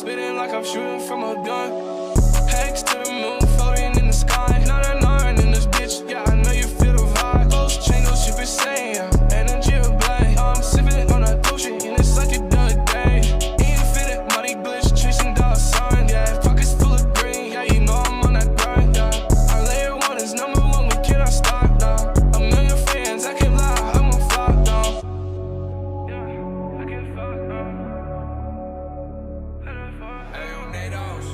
spitting like I'm shooting from a gun. Hex to the moon, floating in the sky. 999 in this bitch, yeah, I know you feel the vibe. Pulsechain, no ship is saying, yeah, energy of blade. I'm sipping on that potion, and it's like it done a day. Ain't fit it, money glitch, chasing dollar sign, yeah. Pockets full of green, yeah, you know I'm on that grind, yeah. Our layer one is number one, we cannot stop, now. A million fans, I can lie, I'm on fire, now. Yeah, I can fuck, hey, yo, Nados.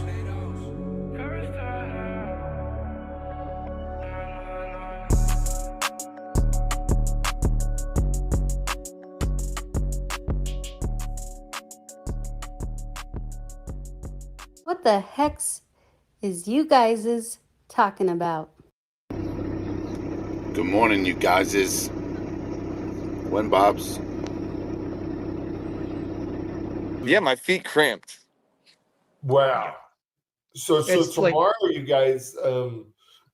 What the hex is you guys talking about? Good morning, you guys. When Bob's? Yeah, my feet cramped. Wow. So It's like- tomorrow, you guys,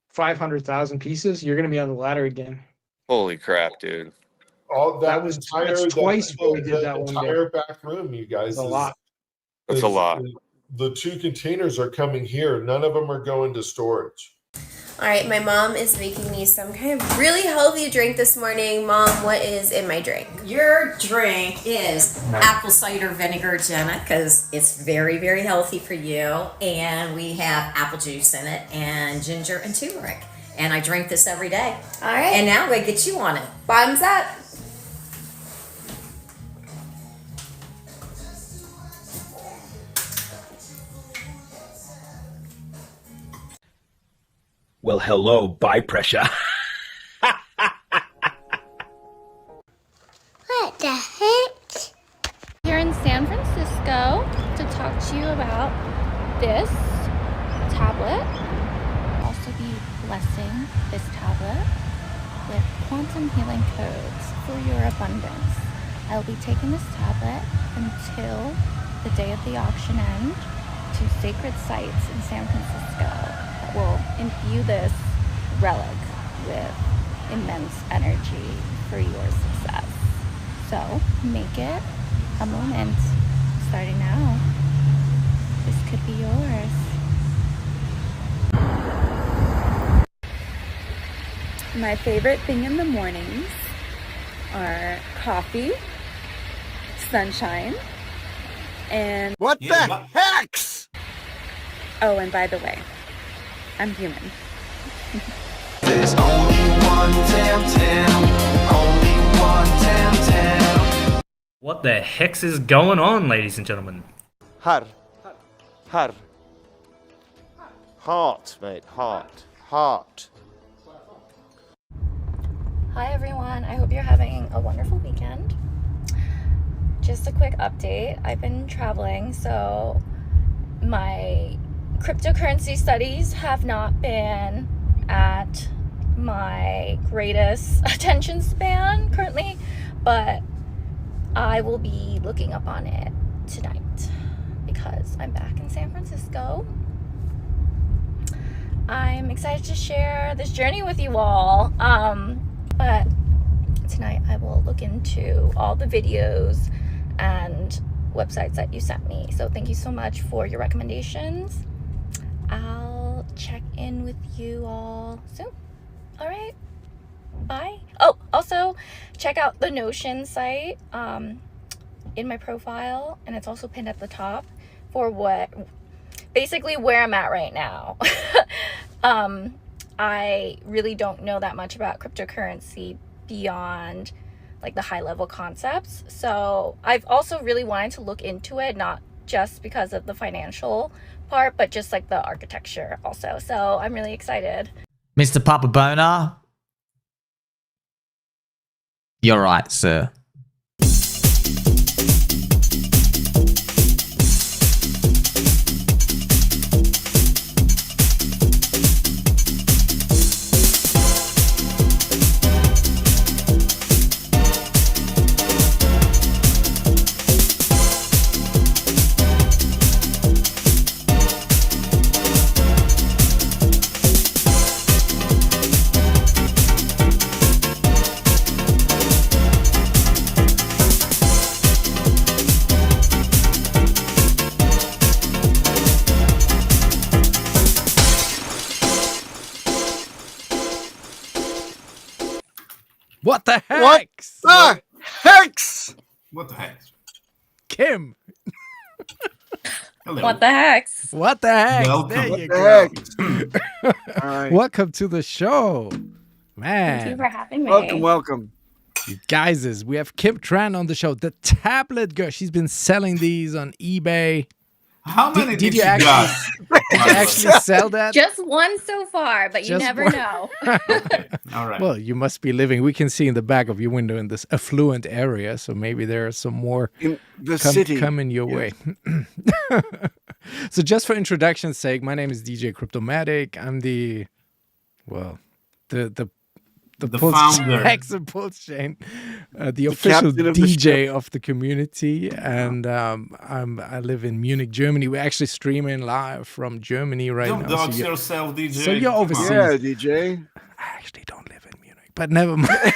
500,000 pieces. You're going to be on the ladder again. Holy crap, dude. all that That's entire twice what we did that one day. entire back room, you guys, It's a lot. That's a lot. The 2 containers are coming here. None of them are going to storage. All right, my mom is making me some kind of really healthy drink this morning. Mom, what is in my drink? Your drink is apple cider vinegar, Jenna, because it's very, very healthy for you. And we have apple juice in it and ginger and turmeric. And I drink this every day. All right. And now I'm going to get you on it. Bottoms up. Well, hello, by pressure. What the heck? Here in San Francisco to talk to you about this tablet. I'll also be blessing this tablet with quantum healing codes for your abundance. I'll be taking this tablet until the day of the auction end to sacred sites in San Francisco that will imbue this relic with immense energy for your success. So make it a moment starting now. This could be yours. My favorite thing in the mornings are coffee, sunshine, and What the hex? oh, and by the way, I'm human. There's only one Tam, only one Tam. What the hex is going on, ladies and gentlemen? Har. Heart, mate. Heart. Hi everyone, I hope you're having a wonderful weekend. Just a quick update. I've been traveling, so my cryptocurrency studies have not been at my greatest attention span currently, but I will be looking up on it tonight because I'm back in San Francisco. I'm excited to share this journey with you all. But tonight I will look into all the videos and websites that you sent me. So thank you so much for your recommendations. I'll check in with you all soon. All right, bye. Oh, also check out the Notion site in my profile, and it's also pinned at the top for basically where I'm at right now. I really don't know that much about cryptocurrency beyond like the high level concepts. So I've also really wanted to look into it, not just because of the financial part, but just like the architecture also. So I'm really excited. Mr. Papa Boner? You're right, sir. What the heck? What the hex? What the heck? Kim. Hello. What the heck? What the heck? Welcome. There What you the go. All right. Welcome to the show. Man. Thank you for having me. Welcome. You guys, we have Kim Tran on the show. The tablet girl. She's been selling these on eBay. How many did you you actually, got? did you actually sell that? Just one so far, but you Just never one. know. Okay. All right. Well, you must be living. We can see in the back of your window in this affluent area, so maybe there are some more In the city. coming your way. So, just for introduction's sake, my name is DJ Cryptomatic. I'm the founder. HEX Pulschain, the official captain of the DJ of the community, and I live in Munich, Germany. We're actually streaming live from Germany right Don't now. dox yourself, DJ. So you're Come on. overseas. Yeah, DJ. I actually don't live in Munich, but never mind.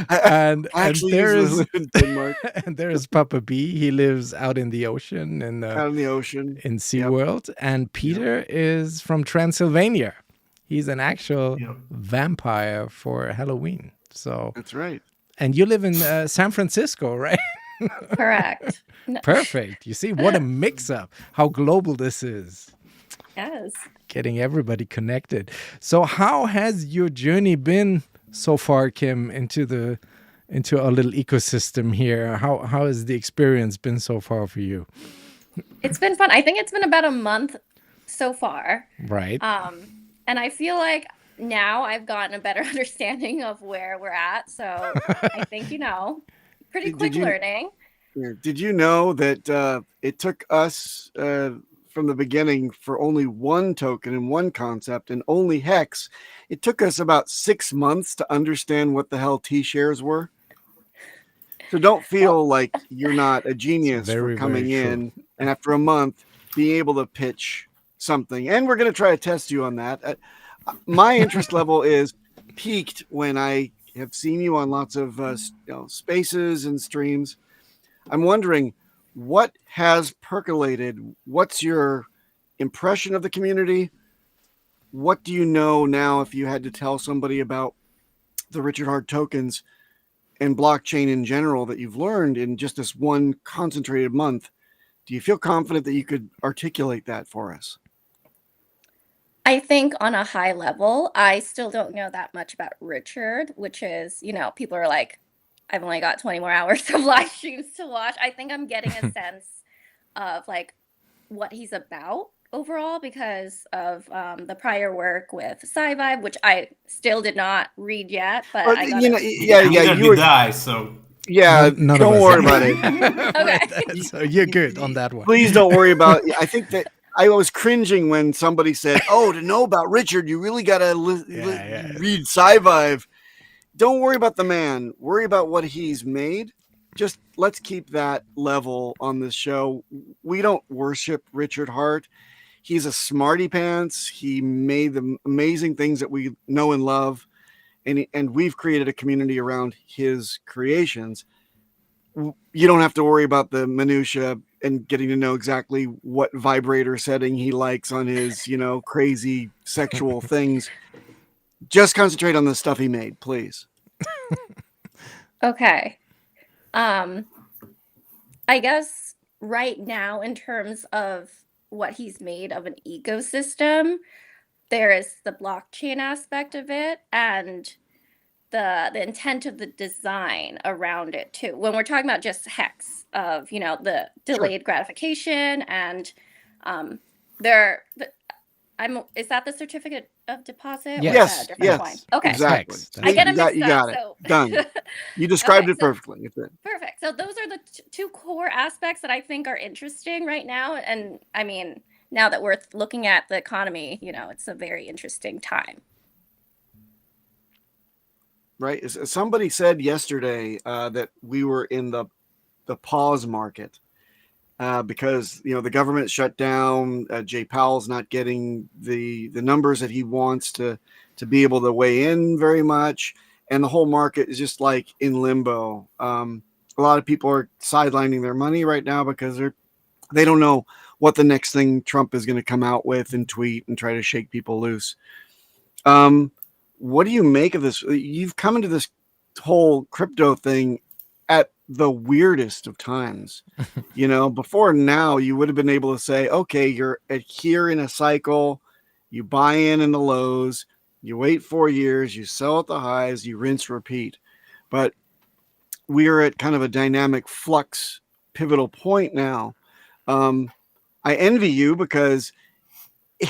and Actually, there usually is live in Denmark. and there is Papa B. He lives out in the ocean in Out in the ocean. in SeaWorld, and Peter is from Transylvania. He's an actual vampire for Halloween. So That's right. and you live in San Francisco, right? Correct. No. Perfect. You see what a mix-up. How global this is. Yes. Getting everybody connected. So how has your journey been so far, Kim, into our little ecosystem here? How has the experience been so far for you? It's been fun. I think it's been about a month so far. Right. And I feel like now I've gotten a better understanding of where we're at. So I think, pretty quick learning. Did you know that it took us from the beginning for only one token and one concept and only Hex? It took us about 6 months to understand what the hell T-shares were. So don't feel like you're not a genius for coming in and after a month being able to pitch something. And we're going to try to test you on that. My interest level is peaked when I have seen you on lots of spaces and streams. I'm wondering what has percolated. What's your impression of the community? What do you know now if you had to tell somebody about the Richard Hart tokens and blockchain in general that you've learned in just this one concentrated month? Do you feel confident that you could articulate that for us? I think on a high level, I still don't know that much about Richard, which is, people are like, I've only got 20 more hours of live streams to watch. I think I'm getting a sense of like what he's about overall because of the prior work with Sci-Vibe, which I still did not read yet. But I got you die, so yeah, None don't of us worry have. about it. Okay. So you're good on that one. Please don't worry about it. I think that I was cringing when somebody said, "Oh, to know about Richard, you really got to read Sci-Vibe." Don't worry about the man. Worry about what he's made. Just let's keep that level on this show. We don't worship Richard Hart. He's a smarty pants. He made the amazing things that we know and love. And we've created a community around his creations. You don't have to worry about the minutia and getting to know exactly what vibrator setting he likes on his, crazy sexual things. Just concentrate on the stuff he made, please. Okay. I guess right now, in terms of what he's made of an ecosystem, there is the blockchain aspect of it and the intent of the design around it too. When we're talking about just Hex of, the delayed gratification and is that the certificate of deposit? Yes, Or is that a different yes, coin? Okay. exactly. I get it mixed You up, got it. so- Done. You described Okay, it perfectly. It's it. Perfect. So those are the two core aspects that I think are interesting right now. And I mean, now that we're looking at the economy, it's a very interesting time. Right. Somebody said yesterday that we were in the pause market because the government shut down. Jay Powell's not getting the numbers that he wants to be able to weigh in very much, and the whole market is just like in limbo. A lot of people are sidelining their money right now because they don't know what the next thing Trump is going to come out with and tweet and try to shake people loose. what do you make of this? You've come into this whole crypto thing at the weirdest of times. You know, before now, you would have been able to say, okay, you're here in a cycle, you buy in the lows, you wait 4 years, you sell at the highs, you rinse, repeat. But we are at kind of a dynamic flux pivotal point now. I envy you because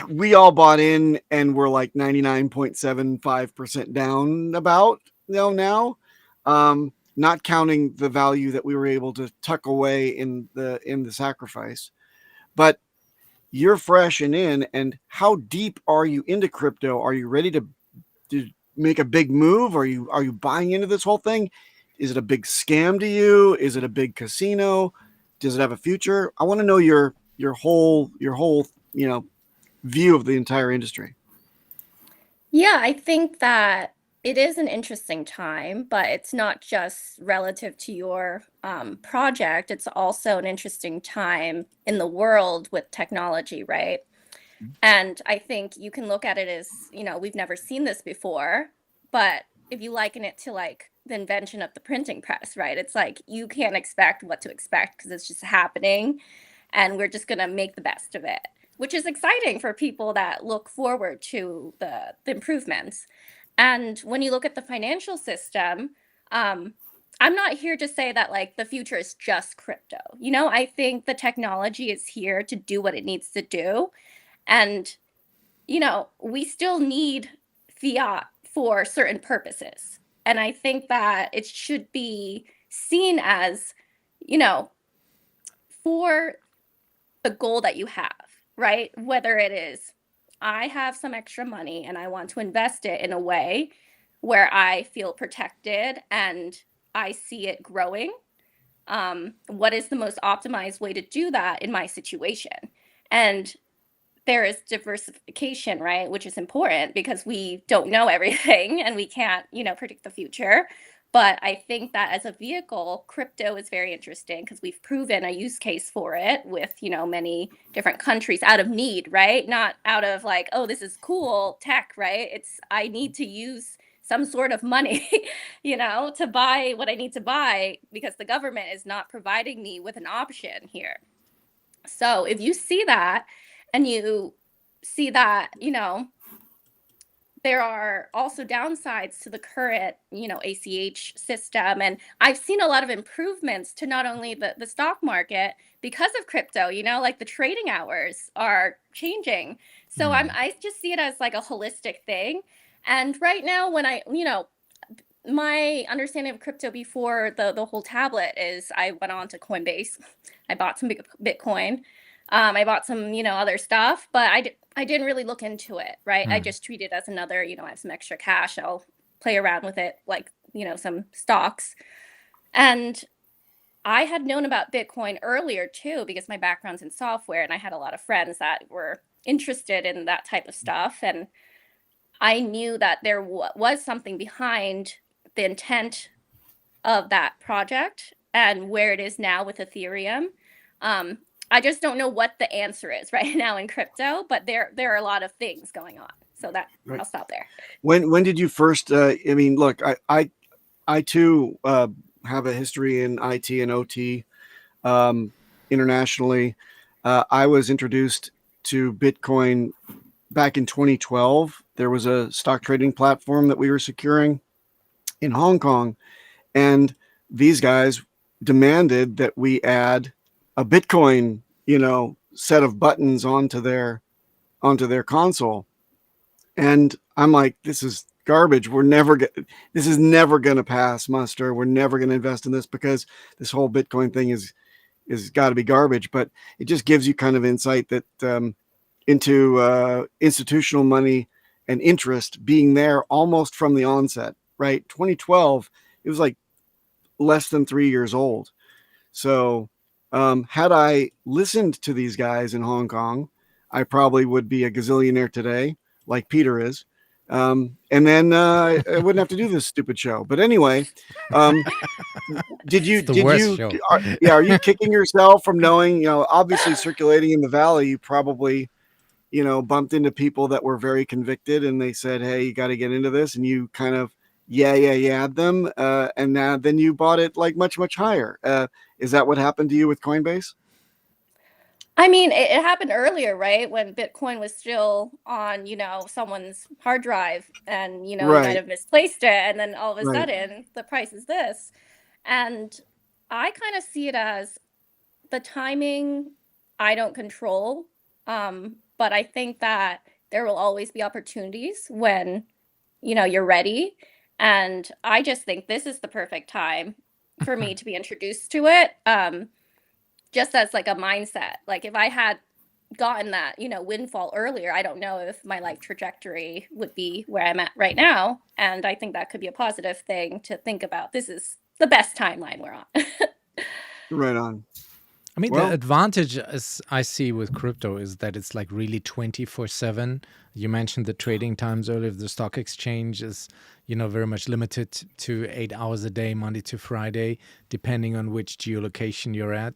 we all bought in and we're like 99.75% down about, now. Not counting the value that we were able to tuck away in the sacrifice. But you're fresh and in, and how deep are you into crypto? Are you ready to make a big move? Are you buying into this whole thing? Is it a big scam to you? Is it a big casino? Does it have a future? I want to know your whole view of the entire industry. Yeah, I think that it is an interesting time, but it's not just relative to your project. It's also an interesting time in the world with technology, right? And I think you can look at it as, we've never seen this before, but if you liken it to like the invention of the printing press, right? It's like you can't expect what to expect because it's just happening, and we're just going to make the best of it, which is exciting for people that look forward to the improvements. And when you look at the financial system, I'm not here to say that like the future is just crypto. I think the technology is here to do what it needs to do. And, we still need fiat for certain purposes. And I think that it should be seen as, for the goal that you have, right? Whether it is, I have some extra money and I want to invest it in a way where I feel protected and I see it growing. What is the most optimized way to do that in my situation? And there is diversification, right? Which is important because we don't know everything and we can't, predict the future. But I think that as a vehicle, crypto is very interesting because we've proven a use case for it with, many different countries out of need, right? Not out of like, oh, this is cool tech, right? It's, I need to use some sort of money, to buy what I need to buy because the government is not providing me with an option here. So if you see that and you see that, there are also downsides to the current, ACH system. And I've seen a lot of improvements to not only the stock market because of crypto, like the trading hours are changing. So I just see it as like a holistic thing. And right now when my understanding of crypto before the whole tablet is I went on to Coinbase. I bought some Bitcoin. I bought some, other stuff, but I didn't really look into it, right? I just treat it as another, I have some extra cash. I'll play around with it like, some stocks. And I had known about Bitcoin earlier too, because my background's in software and I had a lot of friends that were interested in that type of stuff. And I knew that there was something behind the intent of that project and where it is now with Ethereum. I just don't know what the answer is right now in crypto, but there are a lot of things going on. So that right. I'll stop there. When did you first? Look, I too have a history in IT and OT internationally. I was introduced to Bitcoin back in 2012. There was a stock trading platform that we were securing in Hong Kong, and these guys demanded that we add a Bitcoin, set of buttons onto their console. And I'm like, this is garbage. This is never going to pass muster. We're never going to invest in this because this whole Bitcoin thing is got to be garbage. But it just gives you kind of insight that into institutional money and interest being there almost from the onset, right? 2012, it was like less than 3 years old. So had I listened to these guys in Hong Kong, I probably would be a gazillionaire today, like Peter is. And then I wouldn't have to do this stupid show. But anyway, are you kicking yourself from knowing, obviously circulating in the valley, you probably bumped into people that were very convicted, and they said, "Hey, you got to get into this," and you kind of yeah them, and then you bought it like much higher. Is that what happened to you with Coinbase? I mean, it happened earlier, right? When Bitcoin was still on, someone's hard drive and, you might have misplaced it. And then all of a sudden the price is this. And I kind of see it as the timing I don't control. But I think that there will always be opportunities when, you're ready. And I just think this is the perfect time for me to be introduced to it. Just as like a mindset. Like if I had gotten that, windfall earlier, I don't know if my life trajectory would be where I'm at right now. And I think that could be a positive thing to think about. This is the best timeline we're on. Right on. I mean, the advantage as I see with crypto is that it's like really 24/7. You mentioned the trading times earlier. The stock exchange is, very much limited to 8 hours a day, Monday to Friday, depending on which geolocation you're at.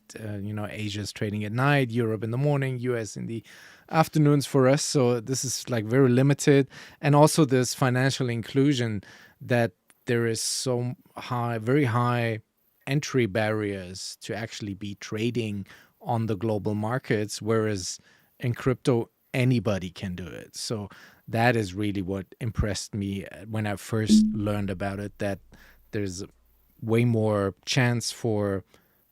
Asia's trading at night, Europe in the morning, US in the afternoons for us. So this is like very limited. And also this financial inclusion that there is so high, very high entry barriers to actually be trading on the global markets, whereas in crypto anybody can do it. So that is really what impressed me when I first learned about it, that there's way more chance for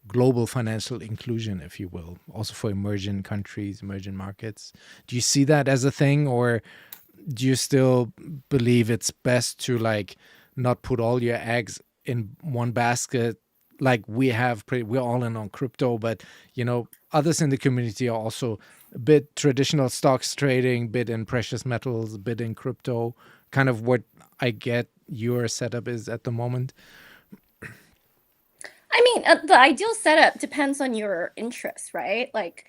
global financial inclusion, if you will, also for emerging countries, emerging markets. Do you see that as a thing, or do you still believe it's best to like not put all your eggs in one basket? Like we're all in on crypto, but others in the community are also a bit traditional stocks trading, bit in precious metals, bit in crypto. Kind of what I get your setup is at the moment. I mean, the ideal setup depends on your interests, right? Like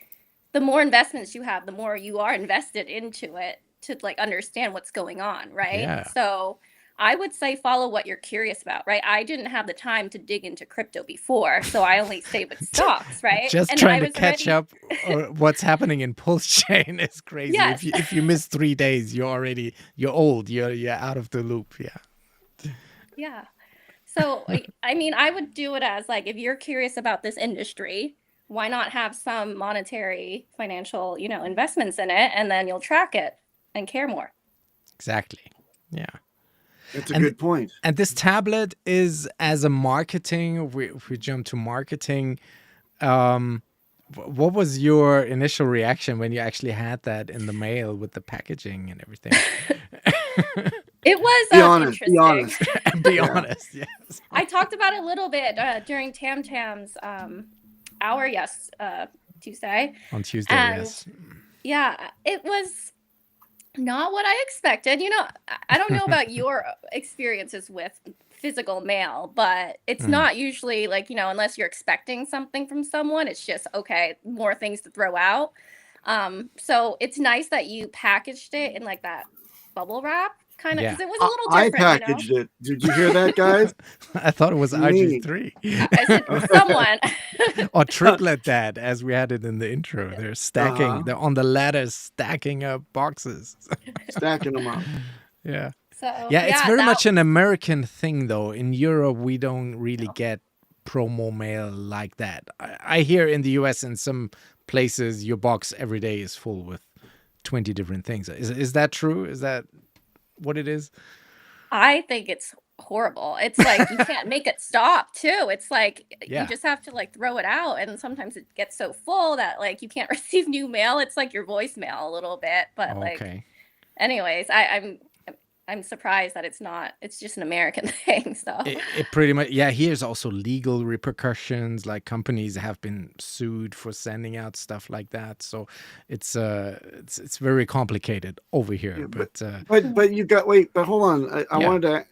the more investments you have, the more you are invested into it to like understand what's going on, right? Yeah. So I would say follow what you're curious about, right? I didn't have the time to dig into crypto before, so I only stayed with stocks, right? Just And trying I to was catch ready- up what's happening in Pulsechain is crazy. Yes. If you miss 3 days, you're old. You're out of the loop. Yeah. Yeah. So, I mean, I would do it as like, if you're curious about this industry, why not have some monetary financial, investments in it, and then you'll track it and care more. Exactly. Yeah. That's a good point. And this tablet is as a marketing, if we jump to marketing, what was your initial reaction when you actually had that in the mail with the packaging and everything? It was Be honest. interesting. Be honest. Be honest, yes. I talked about it a little bit during Tam Tam's hour Tuesday. On Tuesday, And yes. yeah, it was not what I expected. I don't know about your experiences with physical mail, but it's not usually like, unless you're expecting something from someone, it's just, okay, more things to throw out. So it's nice that you packaged it in like that bubble wrap kind of, because it was a little I different. packaged it. Did you hear that, guys? I thought it was Me. RG3. I said someone. Or triplet that, as we had it in the intro. They're stacking, they're on the ladder stacking up boxes. Stacking them up. Yeah. So, Yeah, it's very much an American thing, though. In Europe, we don't really get promo mail like that. I hear in the US, in some places, your box every day is full with 20 different things. Is that true? Is that what it is? I think it's horrible. It's like you can't make it stop too. It's like Yeah. you just have to like throw it out, and sometimes it gets so full that like you can't receive new mail. It's like your voicemail a little bit, but like anyways, I'm surprised that it's just an American thing. So It pretty much, yeah, here's also legal repercussions, like companies have been sued for sending out stuff like that. So it's very complicated over here. Yeah, but you got, but hold on.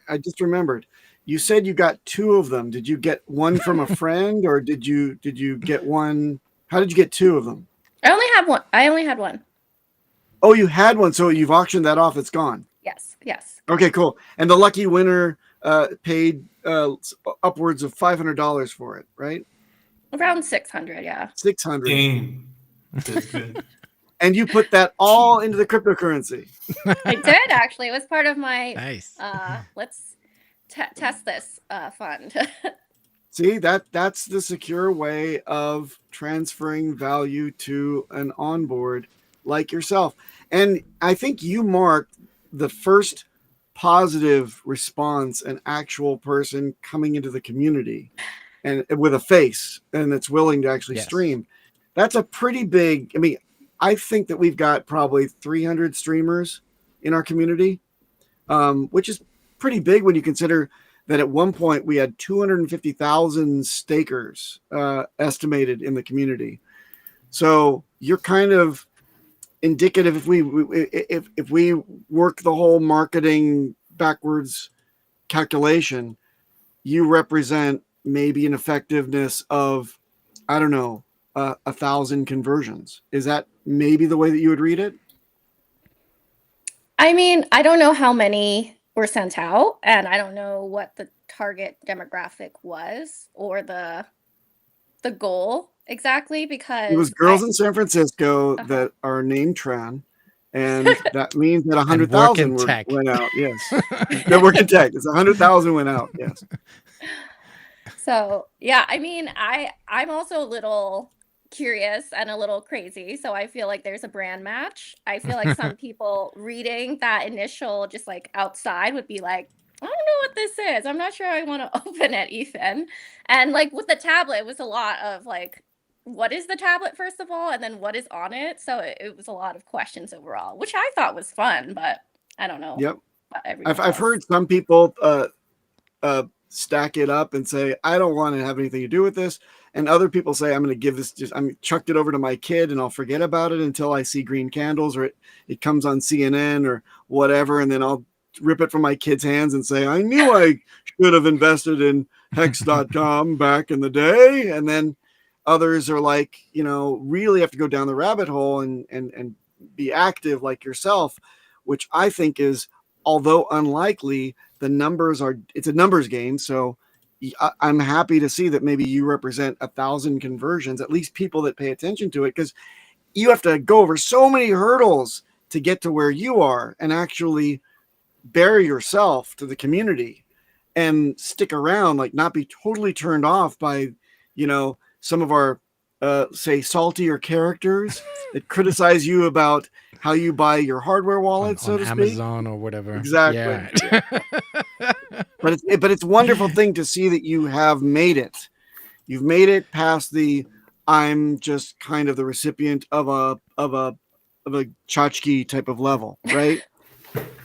I just remembered. You said you got 2 of them. Did you get one from a friend, or did you get one? How did you get 2 of them? I only had one. Oh, you had one. So you've auctioned that off. It's gone. Yes. Okay, cool. And the lucky winner paid upwards of $500 for it, right? Around 600, yeah. 600. Dang. That's good. And you put that all into the cryptocurrency. I did actually. It was part of my Nice. Let's test this fund. See, that's the secure way of transferring value to an onboard like yourself. And I think you marked the first positive response, an actual person coming into the community and with a face and that's willing to actually stream. That's a pretty big, I mean, I think that we've got probably 300 streamers in our community, which is pretty big when you consider that at one point we had 250,000 stakers estimated in the community. So you're kind of indicative if we work the whole marketing backwards calculation, you represent maybe an effectiveness of, I don't know, 1,000 conversions. Is that maybe the way that you would read it? I mean, I don't know how many were sent out, and I don't know what the target demographic was or the goal exactly, because It was girls in San Francisco that are named Tran, and that means that 100,000 went out. Yes, that work in tech. It's 100,000 went out. Yes. So yeah, I mean, I'm also a little curious and a little crazy, so I feel like there's a brand match. I feel like some people reading that initial just like outside would be like, I don't know what this is. I'm not sure I want to open it, Ethan. And like with the tablet, it was a lot of like, what is the tablet first of all, and then what is on it? So it was a lot of questions overall, which I thought was fun, but I don't know. Yep. About I've heard some people stack it up and say, I don't want to have anything to do with this. And other people say, I'm going to give this, I'm chucked it over to my kid and I'll forget about it until I see green candles or it comes on CNN or whatever. And then I'll rip it from my kid's hands and say, I knew I should have invested in hex.com back in the day. And then others are like, you know, really have to go down the rabbit hole and be active like yourself, which I think is, although unlikely, the numbers are, it's a numbers game. So I'm happy to see that maybe you represent 1,000 conversions, at least people that pay attention to it, because you have to go over so many hurdles to get to where you are and actually bear yourself to the community and stick around, like not be totally turned off by, you know, some of our, say, saltier characters that criticize you about how you buy your hardware wallet, so to speak. Amazon or whatever. Exactly. Yeah. But it's a wonderful thing to see that you have made it. You've made it past the, I'm just kind of the recipient of a tchotchke type of level, right?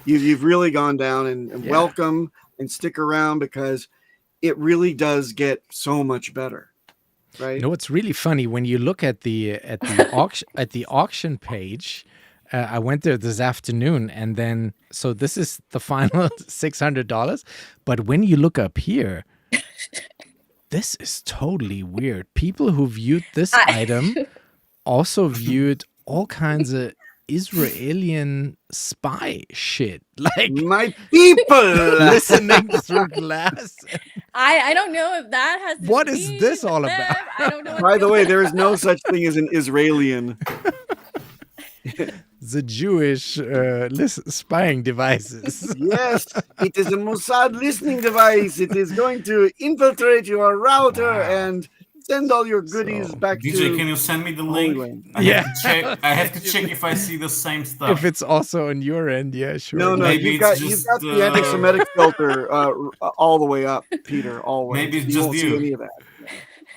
You've really gone down and welcome and stick around, because it really does get so much better. Right. You know, it's really funny when you look at the auction page. I went there this afternoon, and then so this is the final $600. But when you look up here, this is totally weird. People who viewed this item also viewed all kinds of Israeli spy shit, like my people listening through glass. I don't know if that has. What is this all about? I don't know. By the way, there is no such thing as an Israelian. The Jewish spying devices. Yes, it is a Mossad listening device. It is going to infiltrate your router and send all your goodies back to... DJ, can you send me the link? I have to check if I see the same stuff. If it's also on your end, yeah, sure. No, maybe you've got the anti-Semitic filter all the way up, Peter, always. Maybe it's you just won't you. see any of that.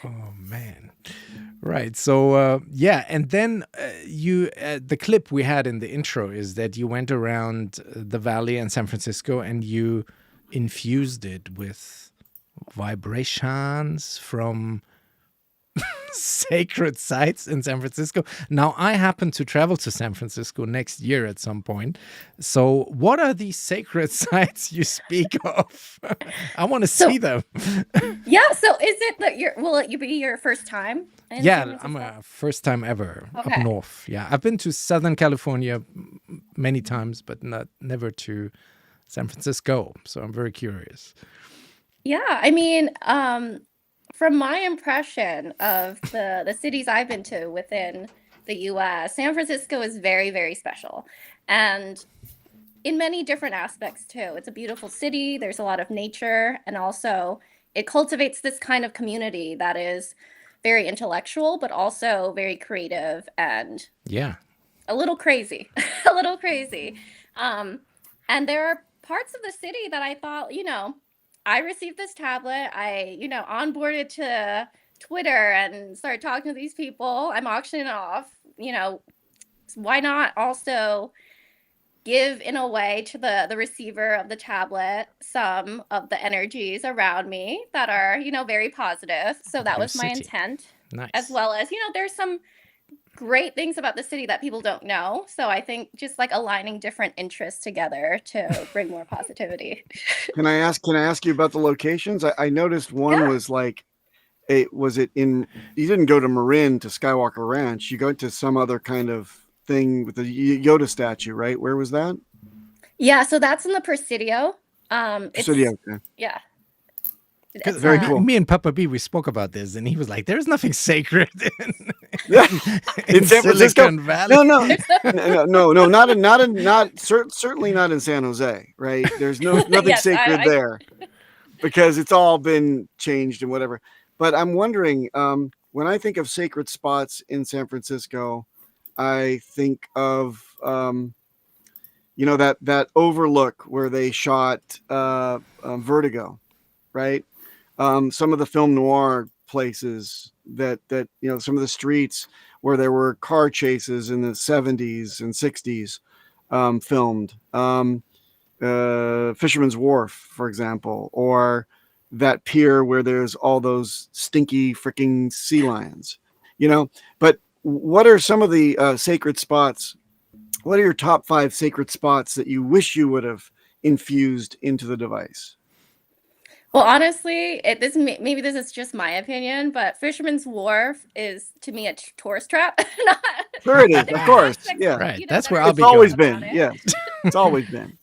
Oh, man. Right. So, and then you, the clip we had in the intro is that you went around the Valley and San Francisco and you infused it with vibrations from sacred sites in San Francisco. Now, I happen to travel to San Francisco next year at some point. So what are these sacred sites you speak of? I want to see them. Yeah. So is it that will it be your first time? Yeah, I'm a first time ever up north. Yeah, I've been to Southern California many times, but never to San Francisco. So I'm very curious. Yeah, I mean, from my impression of the cities I've been to within the US, San Francisco is very, very special. And in many different aspects too. It's a beautiful city, there's a lot of nature, and also it cultivates this kind of community that is very intellectual, but also very creative and Yeah. a little crazy, a little crazy. And there are parts of the city that I thought, I received this tablet, I, onboarded to Twitter and started talking to these people. I'm auctioning it off, why not also give in a way to the receiver of the tablet some of the energies around me that are, very positive. So that Your was my city. intent. Nice. As well as, there's some great things about the city that people don't know. So I think just like aligning different interests together to bring more positivity. Can I ask you about the locations? I noticed one was like you didn't go to Marin to Skywalker Ranch, you go to some other kind of thing with the Yoda statue, right? Where was that? Yeah, so that's in the Presidio. Presidio, okay. Yeah. Because Very cool. Me and Papa B, we spoke about this, and he was like, "There's nothing sacred in, in San Francisco. Silicon Valley." No, certainly not in San Jose, right? There's nothing Yes, sacred there, because it's all been changed and whatever. But I'm wondering, when I think of sacred spots in San Francisco, I think of that overlook where they shot Vertigo, right? Some of the film noir places that some of the streets where there were car chases in the 70s and 60s filmed. Fisherman's Wharf, for example, or that pier where there's all those stinky freaking sea lions, But what are some of the sacred spots? What are your top 5 sacred spots that you wish you would have infused into the device? Well, honestly, maybe this is just my opinion, but Fisherman's Wharf is to me a tourist trap. Sure it is, of course. Yeah, right. That's where I'll be. It's always been. Yes, it's always been.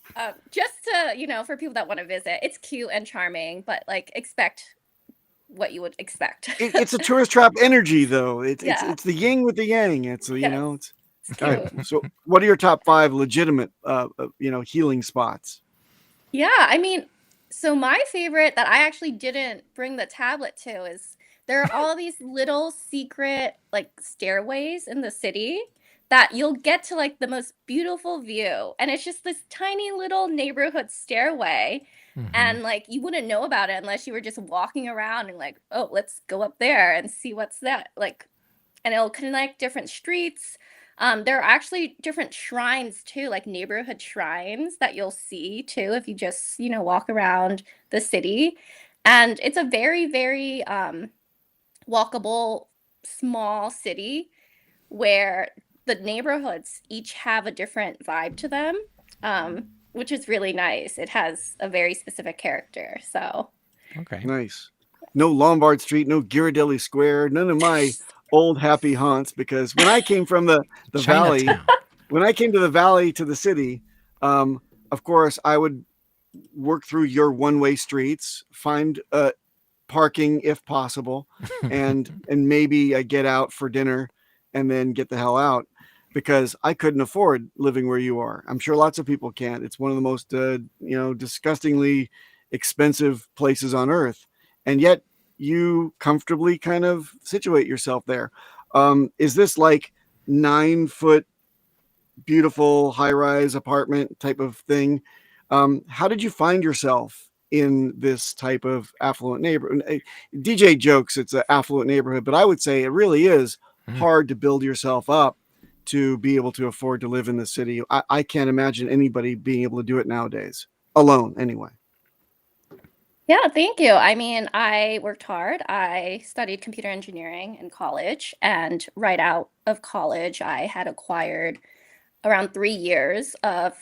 Just to for people that want to visit, it's cute and charming, but like expect what you would expect. It's a tourist trap energy, though. It's the yin with the yang. It's Yes. All right. So, what are your top 5 legitimate, healing spots? Yeah, I mean, so my favorite that I actually didn't bring the tablet to is there are all these little secret like stairways in the city that you'll get to like the most beautiful view. And it's just this tiny little neighborhood stairway. And like you wouldn't know about it unless you were just walking around and like, oh, let's go up there and see what's that. Like, and it'll connect different streets. There are actually different shrines too, like neighborhood shrines that you'll see too if you just, walk around the city. And it's a very, very walkable, small city where the neighborhoods each have a different vibe to them, which is really nice. It has a very specific character. So okay, nice. No Lombard Street, no Ghirardelli Square, none of my old happy haunts, because when I came from the valley, when I came to the valley to the city, of course I would work through your one-way streets, find parking if possible, and maybe I get out for dinner and then get the hell out, because I couldn't afford living where you are. I'm sure lots of people can't. It's one of the most disgustingly expensive places on earth, and yet you comfortably kind of situate yourself there. Is this like 9-foot beautiful high-rise apartment type of thing? How did you find yourself in this type of affluent neighborhood? DJ jokes it's an affluent neighborhood, but I would say it really is hard to build yourself up to be able to afford to live in the city. I can't imagine anybody being able to do it nowadays, alone anyway. yeah, thank you. I mean, I worked hard. I studied computer engineering in college, and right out of college, I had acquired around 3 years of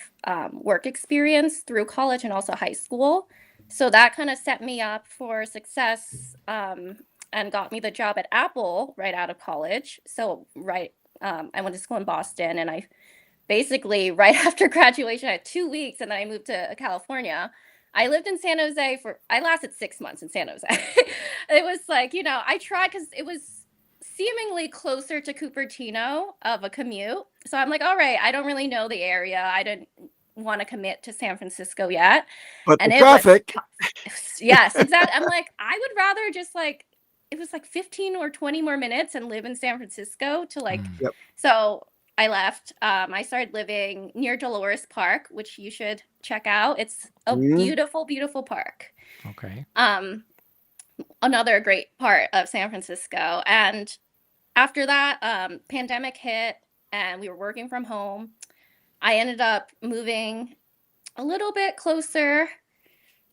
work experience through college and also high school. So that kind of set me up for success and got me the job at Apple right out of college. So I went to school in Boston, and I basically right after graduation, I had 2 weeks, and then I moved to California. I lived in San Jose I lasted 6 months in San Jose. It was like, I tried because seemingly closer to Cupertino of a commute. So I'm like, all right, I don't really know the area. I didn't want to commit to San Francisco yet. But And the it was traffic. yes, exactly. I'm like, I would rather just like it was like 15 or 20 more minutes and live in San Francisco to like Yep. so I left. I started living near Dolores Park, which you should check out. It's a beautiful, beautiful park. Okay. Another great part of San Francisco. And after that, pandemic hit and we were working from home. I ended up moving a little bit closer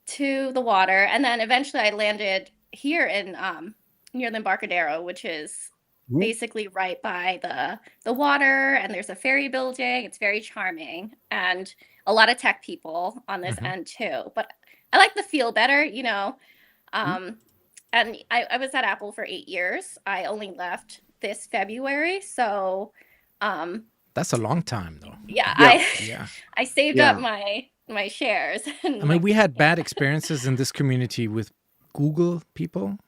to the water, and then eventually I landed here in near the Embarcadero, which is basically right by the water, and there's a ferry building. It's very charming, and a lot of tech people on this end too. But I like the feel better, you know. And I was at Apple for 8 years. I only left this February, so that's a long time though. yeah. I saved up my shares. I mean, we had bad experiences in this community with Google people.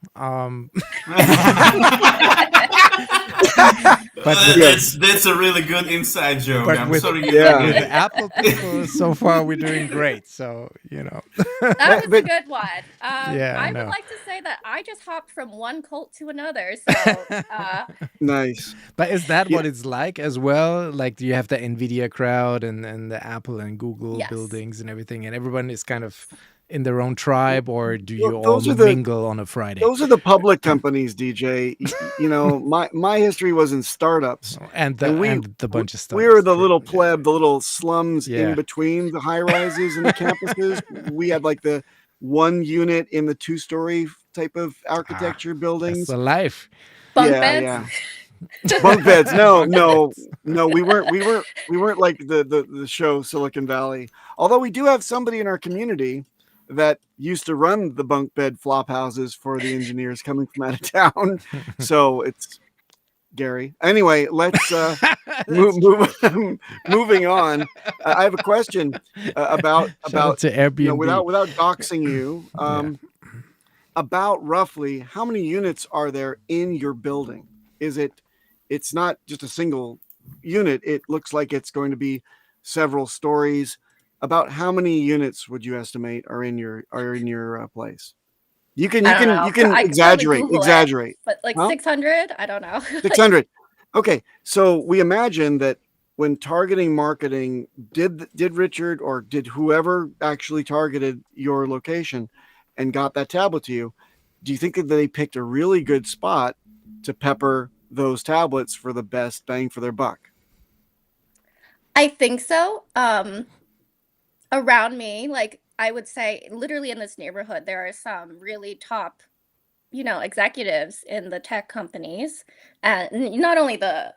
But that's a really good inside joke. But I'm with, sorry. with Apple people, so far we're doing great. So, you know. That was a good one. I no. would like to say that I just hopped from one cult to another. So Nice. But is that what it's like as well? Like, do you have the NVIDIA crowd and the Apple and Google buildings and everything, and everyone is kind of in their own tribe, or do you all mingle on a Friday? Those are the public companies, DJ. You know, my history was in startups, and the bunch of stuff. We were the little pleb, the little slums in between the high rises and the campuses. We had like the 1 unit in the 2-story type of architecture buildings. That's the life. Bunk beds. Yeah. Bunk beds. No. We weren't like the show Silicon Valley. Although we do have somebody in our community that used to run the bunk bed flop houses for the engineers coming from out of town. So it's Gary. Anyway, let's moving on. I have a question about to Airbnb. Without doxing you. About roughly how many units are there in your building? It's not just a single unit. It looks like it's going to be several stories. About how many units would you estimate are in your place? You can exaggerate. But like 600, I don't know. 600. Okay, so we imagine that when targeting marketing, did Richard or did whoever actually targeted your location and got that tablet to you, do you think that they picked a really good spot to pepper those tablets for the best bang for their buck? I think so. Around me, like I would say literally in this neighborhood, there are some really top, executives in the tech companies, and not only the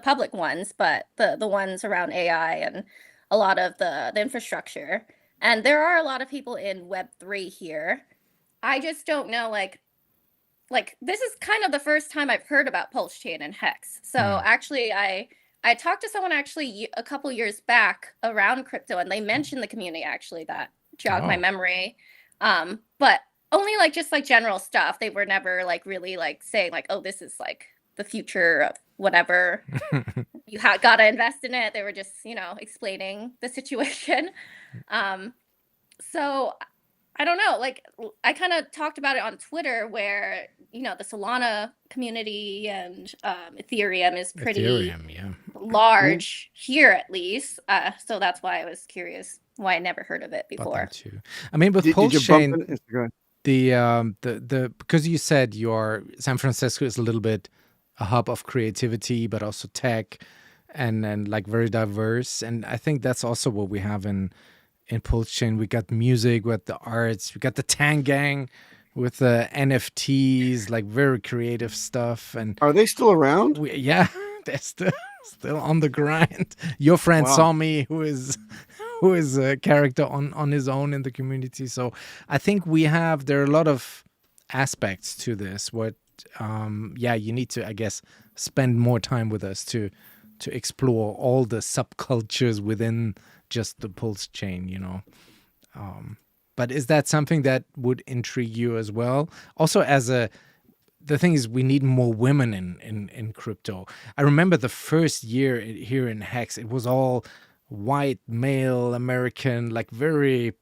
public ones, but the ones around AI and a lot of the infrastructure. And there are a lot of people in Web3 here. I just don't know, like this is kind of the first time I've heard about Pulsechain and Hex. So actually I talked to someone actually a couple years back around crypto, and they mentioned the community actually that jogged my memory. But only like just like general stuff. They were never like really like saying like, oh, this is like the future of whatever. You gotta invest in it. They were just, explaining the situation. So I don't know, like I kind of talked about it on Twitter where, the Solana community and Ethereum is pretty large here at least. So that's why I was curious why I never heard of it before. I mean, with Pulsechain, the because you said your San Francisco is a little bit a hub of creativity, but also tech and like very diverse. And I think that's also what we have in Pulsechain. We got music, we got the arts, we got the Tang Gang with the NFTs, like very creative stuff. And are they still around? They're still on the grind. Your friend saw me, who is a character on his own in the community. So I think there are a lot of aspects to this. What you need to, I guess, spend more time with us to explore all the subcultures within just the Pulsechain, But is that something that would intrigue you as well? Also, the thing is, we need more women in crypto. I remember the first year here in Hex, it was all white, male, American, like very,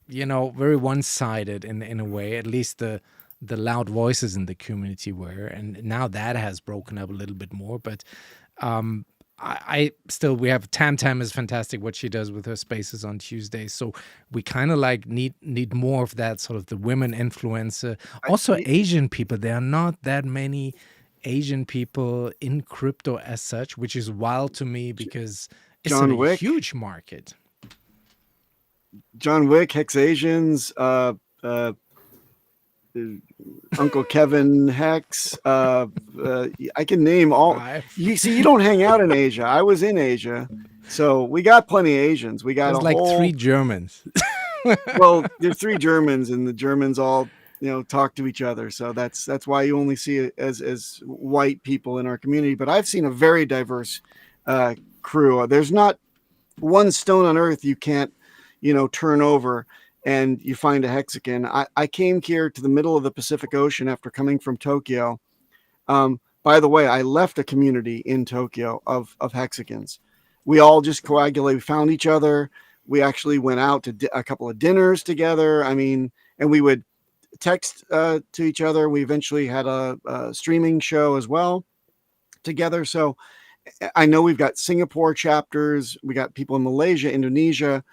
very one-sided in a way. At least the loud voices in the community were, and now that has broken up a little bit more. But I still, we have Tam is fantastic what she does with her spaces on Tuesdays. So we kind of like need more of that sort of the women influencer. Also Asian people. There are not that many Asian people in crypto as such, which is wild to me because it's John a Wick. huge market. John Wick, Hex Asians, Uncle Kevin Hex. I can name all. You see, you don't hang out in Asia. I was in Asia, so we got plenty of Asians. We got There's like 3 Germans. Well, there's 3 Germans, and the Germans all talk to each other. So that's why you only see it as white people in our community. But I've seen a very diverse crew. There's not one stone on earth you can't turn over and you find a Hexican. I came here to the middle of the Pacific Ocean after coming from Tokyo. By the way, I left a community in Tokyo of Hexicans. We all just coagulated. We found each other. We actually went out to a couple of dinners together. I mean, and we would text to each other. We eventually had a streaming show as well together. So I know we've got Singapore chapters. We got people in Malaysia, Indonesia,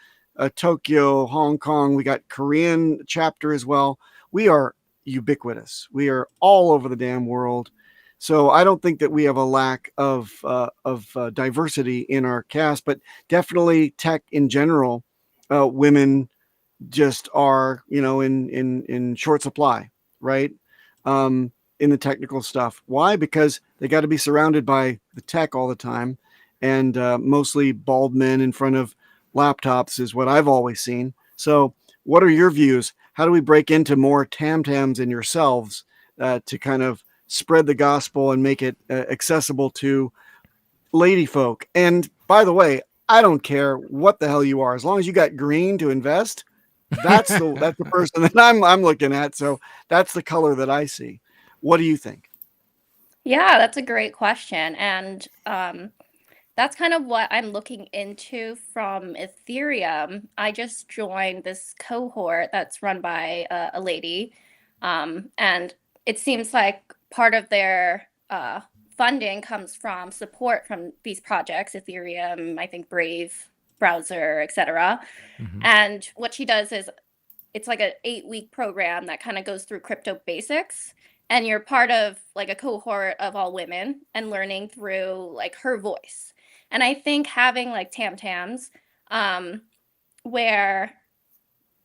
Tokyo, Hong Kong. We got Korean chapter as well. We are ubiquitous. We are all over the damn world. So I don't think that we have a lack of diversity in our cast, but definitely tech in general, women just are, in short supply, right? In the technical stuff. Why? Because they got to be surrounded by the tech all the time, and mostly bald men in front of laptops is what I've always seen. So what are your views? How do we break into more tam-tams in yourselves to kind of spread the gospel and make it accessible to lady folk? And by the way, I don't care what the hell you are, as long as you got green to invest. That's the person that I'm looking at. So that's the color that I see. What do you think? Yeah, that's a great question. And that's kind of what I'm looking into from Ethereum. I just joined this cohort that's run by a lady. And it seems like part of their funding comes from support from these projects, Ethereum, I think Brave browser, etc. And what she does is it's like an 8-week program that kind of goes through crypto basics. And you're part of like a cohort of all women and learning through like her voice. And I think having like tam-tams where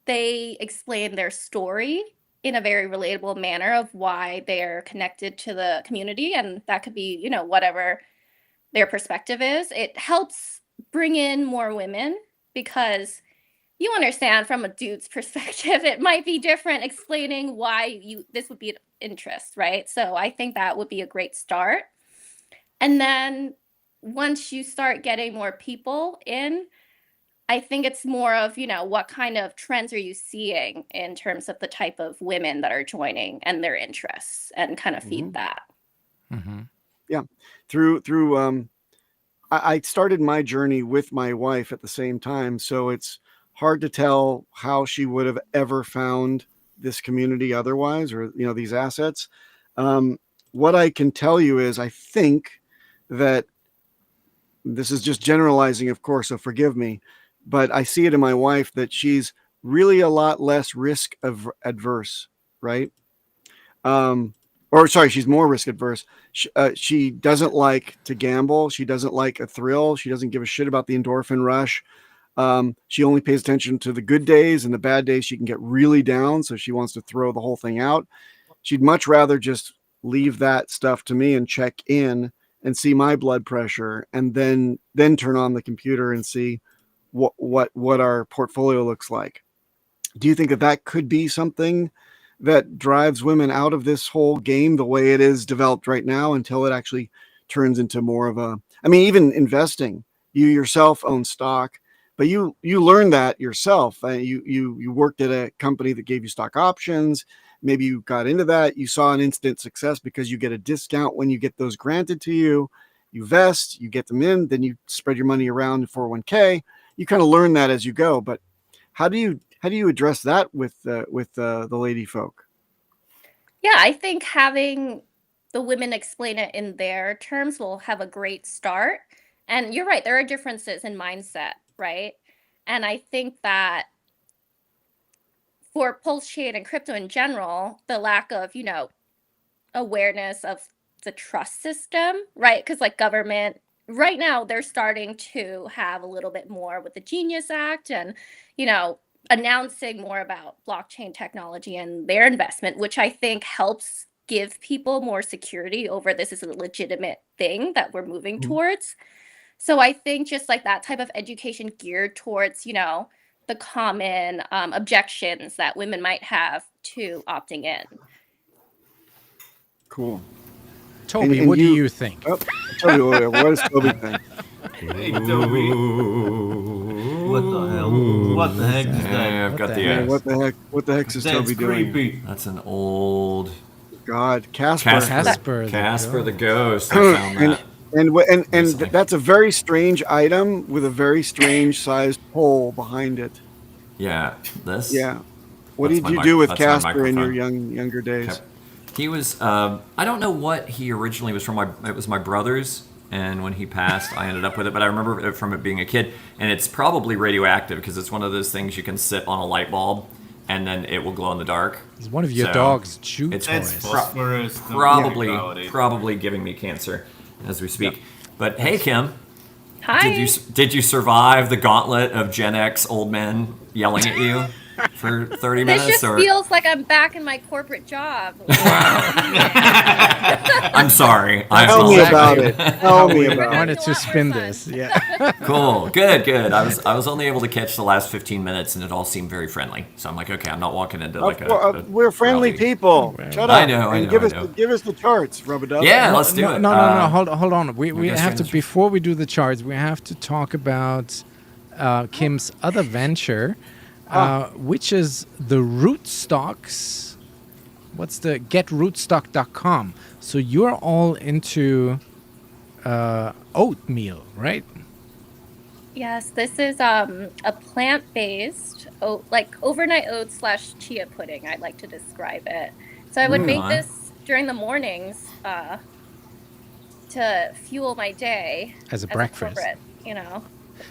they explain their story in a very relatable manner of why they're connected to the community. And that could be, whatever their perspective is. It helps bring in more women because you understand from a dude's perspective, it might be different explaining why this would be an interest, right? So I think that would be a great start. And then once you start getting more people in, I think it's more of, what kind of trends are you seeing in terms of the type of women that are joining and their interests, and kind of feed that. Yeah. Through I started my journey with my wife at the same time. So it's hard to tell how she would have ever found this community otherwise, or, these assets. What I can tell you is I think that this is just generalizing, of course, so forgive me, but I see it in my wife that she's really a lot less risk adverse, right? Or sorry, she's more risk adverse. She doesn't like to gamble. She doesn't like a thrill. She doesn't give a shit about the endorphin rush. She only pays attention to the good days, and the bad days she can get really down. So she wants to throw the whole thing out. She'd much rather just leave that stuff to me and check in and see my blood pressure, and then turn on the computer and see what our portfolio looks like. Do you think that could be something that drives women out of this whole game the way it is developed right now, until it actually turns into more of even investing? You yourself own stock, but you learned that yourself. You worked at a company that gave you stock options, maybe you got into that, you saw an instant success because you get a discount when you get those granted to you. You vest, you get them in, then you spread your money around in 401k. You kind of learn that as you go. But how do you address that with the lady folk? Yeah, I think having the women explain it in their terms will have a great start. And you're right, there are differences in mindset, right? And I think that for Pulsechain and crypto in general, the lack of, awareness of the trust system, right? Because like government, right now they're starting to have a little bit more with the Genius Act and, announcing more about blockchain technology and their investment, which I think helps give people more security over this is a legitimate thing that we're moving towards. So I think just like that type of education geared towards, the common objections that women might have to opting in. Cool. Toby, what do you think? Oh, Toby, what does Toby think? Hey, Toby. What the hell? What the heck is that? Yeah, I've got the Yeah, what the heck is Toby doing? Creepy. That's an old God, Casper. Casper the ghost. I found that. And that's a very strange item with a very strange sized pole behind it. Yeah, this. Yeah. What did you do with Casper in your younger days? Okay. He was. I don't know what he originally was from. It was my brother's, and when he passed, I ended up with it. But I remember it from it being a kid, and it's probably radioactive because it's one of those things you can sit on a light bulb, and then it will glow in the dark. It's one of your dog's chew toys. Phosphorus. Probably giving me cancer as we speak. Yep. But hey, Kim. Hi. Did you survive the gauntlet of Gen X old men yelling at you for 30 minutes? This just feels like I'm back in my corporate job. I'm sorry. Tell me about it. Tell me about it. I wanted to spin this. Yeah. Cool. Good. I was only able to catch the last 15 minutes, and it all seemed very friendly. So I'm like, okay, I'm not walking into like a we're friendly people. Shut up. I know. Give us the charts, Rub-a-dub. Yeah, let's do it. No. Hold on. We have to, before we do the charts, we have to talk about Kim's other venture, which is the Rootstocks. What's the GetRootstock.com? So you're all into oatmeal, right? Yes, this is a plant-based, like overnight oats / chia pudding, I'd like to describe it. So I would make this during the mornings to fuel my day. As a breakfast.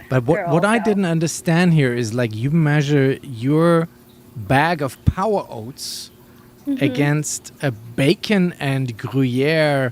But what I didn't understand here is like you measure your bag of power oats against a bacon and Gruyere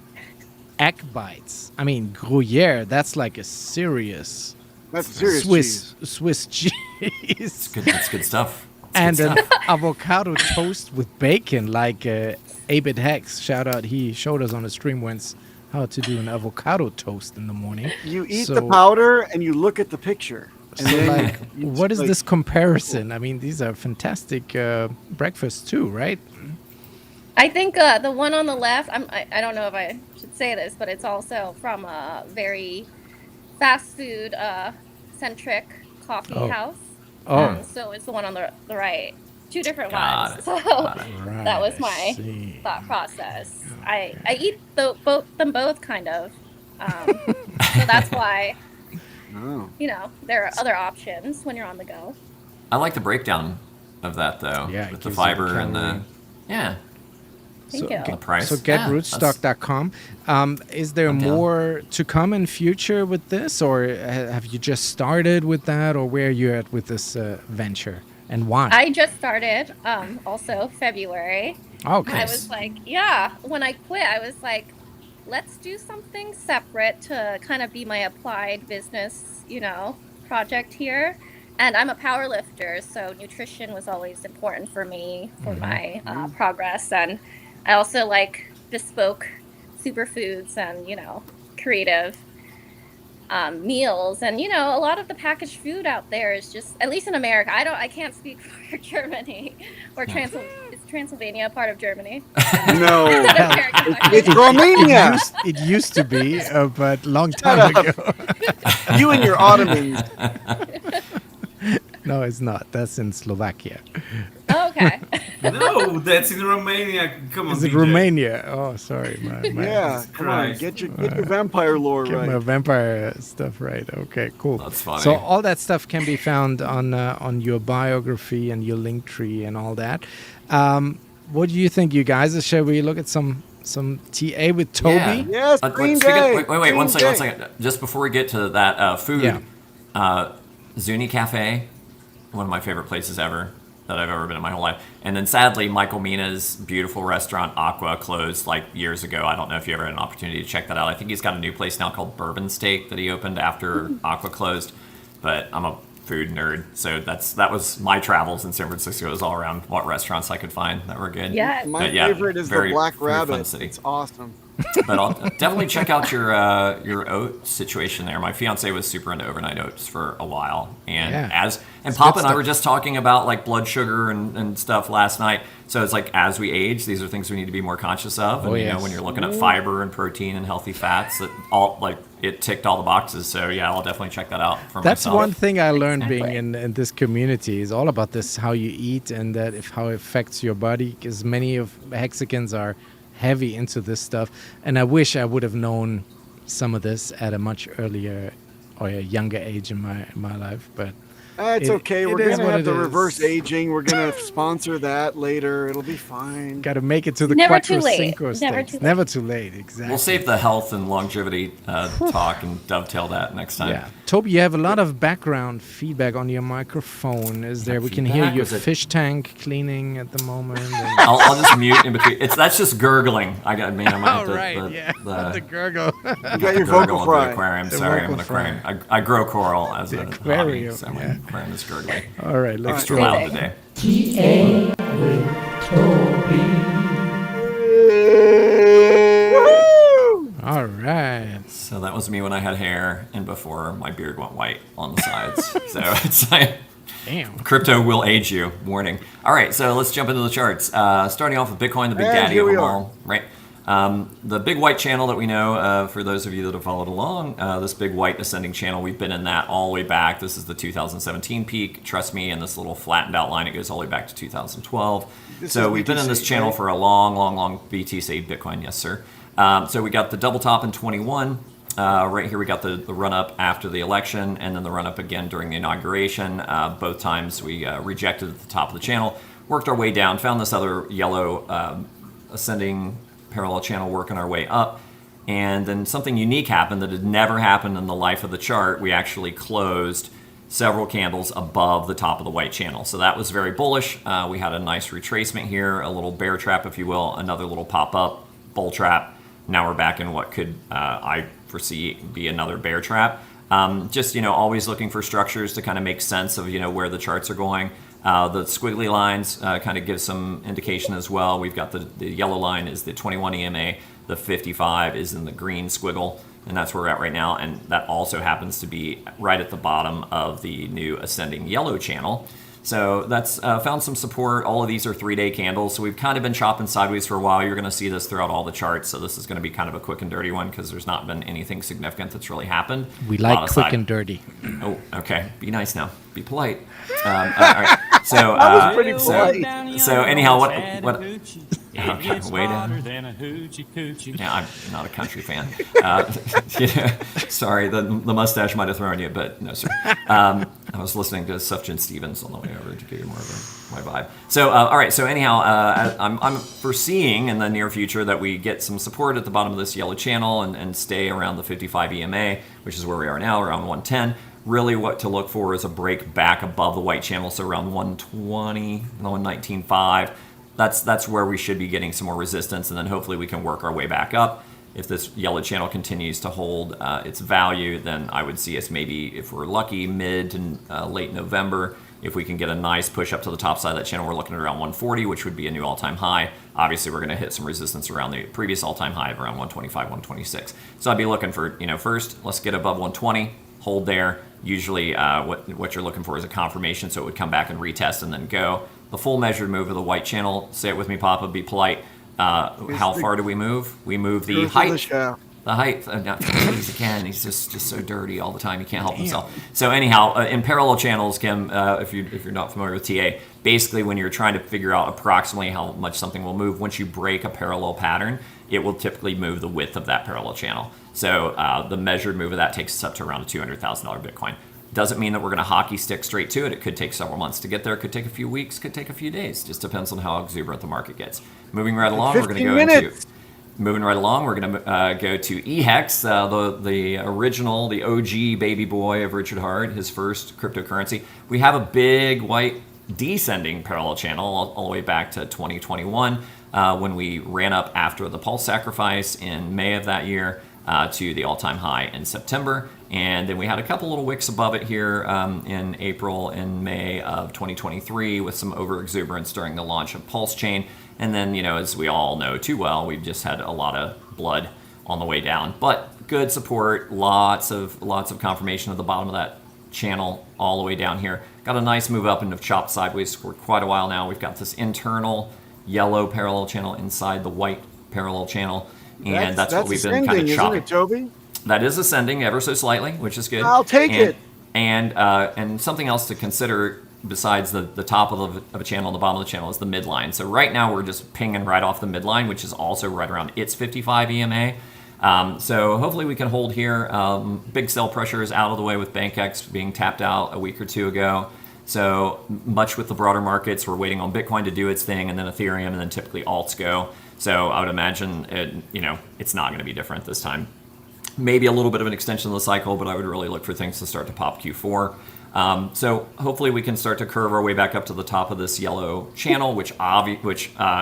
egg bites. I mean, Gruyere, that's like a serious... That's serious Swiss cheese. That's good stuff. And an avocado toast with bacon, like Abid Hex, shout out, he showed us on a stream once how to do an avocado toast in the morning. You eat the powder and you look at the picture. And then what is this comparison? I mean, these are fantastic breakfasts too, right? I think the one on the left, I don't know if I should say this, but it's also from a very fast food centric coffee house. So it's the one on the right. Two different ones. So that was my thought process. I eat them both kind of. So that's why, there are other options when you're on the go. I like the breakdown of that though. Yeah, with the fiber and the Thank you. the price. So GetRootstock.com. Is there more to come in future with this, or have you just started with that, or where are you at with this venture, and why? I just started, also February. Okay. I was like, when I quit, I was like, let's do something separate to kind of be my applied business, project here. And I'm a power lifter, so nutrition was always important for me for my progress. And I also like bespoke superfoods and, creative meals. And, a lot of the packaged food out there is just, at least in America, I can't speak for Germany or is Transylvania part of Germany? No, it's Romania. It used to be, but long time ago. You and your Ottomans. No, it's not. That's in Slovakia. Oh, okay. No, that's in Romania. Come on, Is it DJ. Romania? Oh, sorry. Yeah, come on, get your vampire lore Get right. my vampire stuff right. Okay, cool. That's funny. So all that stuff can be found on your biography and your link tree and all that. What do you think, you guys? Shall we look at some TA with Toby? Yeah. Yes, Green Day. Wait, one Green second. Day. Just before we get to that food, Yeah. Zuni Cafe, one of my favorite places ever that I've ever been in my whole life. And then sadly, Michael Mina's beautiful restaurant Aqua closed like years ago. I don't know if you ever had an opportunity to check that out. I think he's got a new place now called Bourbon Steak that he opened after Aqua closed. But I'm a food nerd, so that was my travels in San Francisco. It was all around what restaurants I could find that were good. Yeah. My But yeah, favorite is very- the Black very fun Rabbit. city. It's awesome. But I'll definitely check out your oat situation there. My fiance was super into overnight oats for a while, and Yeah. and It's Papa good and I were stuff. just talking about like blood sugar and stuff last night. So it's like as we age, these are things we need to be more conscious of. And Oh, you know, yes. when you're looking at fiber and protein and healthy fats, that all like it ticked all the boxes. So yeah, I'll definitely check that out for That's myself. one thing I learned being in this community is all about this, how you eat and that how it affects your body, because many of Mexicans are heavy into this stuff. And I wish I would have known some of this at a much earlier or a younger age in my life. But It's okay. We're is going to what have it the is. reverse aging. We're going to sponsor that later. It'll be fine. Got to make it to the Never Quattro too late. Cinco Never steaks. too late. Never too late. Exactly. We'll save the health and longevity talk and dovetail that next time. Yeah. Toby, you have a lot of background feedback on your microphone. Is there? We can hear Feedback? your Was it- fish tank cleaning at the moment. And I'll just mute in between. That's just gurgling. I might have oh, right. The gurgle. You got the your gurgle vocal of fry. the aquarium. The Sorry, vocal I'm an fry. aquarium. I grow coral as The an aquarium, hobby, so my yeah. aquarium is gurgling. All right. Let's Extra go. loud today. All right. So that was me when I had hair and before my beard went white on the sides. So it's like, Damn. crypto will age you. Warning. All right, so let's jump into the charts. Starting off with Bitcoin, the big And daddy here of we them are. all, right? The big white channel that we know, for those of you that have followed along, this big white ascending channel, we've been in that all the way back. This is the 2017 peak. Trust me, in this little flattened out line, it goes all the way back to 2012. This So is we've been in this BTC, channel right? for a long BTC Bitcoin, yes, sir. So we got the double top in 21. Right here we got the run up after the election and then the run up again during the inauguration. Both times we rejected at the top of the channel, worked our way down, found this other yellow ascending parallel channel working our way up. And then something unique happened that had never happened in the life of the chart. We actually closed several candles above the top of the white channel. So that was very bullish. We had a nice retracement here, a little bear trap, if you will, another little pop up, bull trap. Now we're back in what could, I foresee, be another bear trap. Just, always looking for structures to kind of make sense of, where the charts are going. The squiggly lines kind of give some indication as well. We've got the yellow line is the 21 EMA, the 55 is in the green squiggle, and that's where we're at right now. And that also happens to be right at the bottom of the new ascending yellow channel. So that's found some support. All of these are 3-day candles. So we've kind of been chopping sideways for a while. You're going to see this throughout all the charts. So this is going to be kind of a quick and dirty one because there's not been anything significant that's really happened. We A lot like of quick side- and dirty. Oh, okay. Be nice now. Be polite. All right. So, That was pretty polite. So anyhow, what? Okay, way down. Yeah, I'm not a country fan. Sorry, the mustache might have thrown you, but no, sir. I was listening to Sufjan Stevens on the way over to give you more of my vibe. So, all right. So anyhow, I'm foreseeing in the near future that we get some support at the bottom of this yellow channel and stay around the 55 EMA, which is where we are now, around 110. Really what to look for is a break back above the white channel, so around 120, 119.5. That's where we should be getting some more resistance, and then hopefully we can work our way back up. If this yellow channel continues to hold its value, then I would see us maybe, if we're lucky, mid to late November. If we can get a nice push up to the top side of that channel, we're looking at around 140, which would be a new all-time high. Obviously, we're going to hit some resistance around the previous all-time high of around 125, 126. So I'd be looking for, first, let's get above 120, hold there. Usually what you're looking for is a confirmation, so it would come back and retest and then go. The full measured move of the white channel, say it with me, Papa, be polite. How far do we move? We move the height. The height, he's again, he's just so dirty all the time. He can't help himself. So anyhow, in parallel channels, Kim, if you're not familiar with TA, basically when you're trying to figure out approximately how much something will move, once you break a parallel pattern, it will typically move the width of that parallel channel. So the measured move of that takes us up to around a $200,000 Bitcoin. Doesn't mean that we're going to hockey stick straight to it. It could take several months to get there. It could take a few weeks. Could take a few days. Just depends on how exuberant the market gets. Moving right along, we're going to go into. Moving right along, we're going to go to HEX, the original, the OG baby boy of Richard Hart, his first cryptocurrency. We have a big white descending parallel channel all the way back to 2021 when we ran up after the Pulse sacrifice in May of that year to the all-time high in September. And then we had a couple little wicks above it here in April and May of 2023 with some over-exuberance during the launch of Pulsechain. And then, as we all know too well, we've just had a lot of blood on the way down. But good support, lots of confirmation at the bottom of that channel all the way down here. Got a nice move up and have chopped sideways for quite a while now. We've got this internal yellow parallel channel inside the white parallel channel. And that's what we've been kind of chopping. Isn't it, Toby? That is ascending ever so slightly, which is good. I'll take it. And something else to consider besides the top of a channel and the bottom of the channel is the midline. So right now we're just pinging right off the midline, which is also right around its 55 EMA. So hopefully we can hold here. Big sell pressure is out of the way with BankX being tapped out a week or two ago. So much with the broader markets, we're waiting on Bitcoin to do its thing, and then Ethereum, and then typically alts go. So I would imagine it's not going to be different this time. Maybe a little bit of an extension of the cycle, but I would really look for things to start to pop Q4. So hopefully we can start to curve our way back up to the top of this yellow channel, which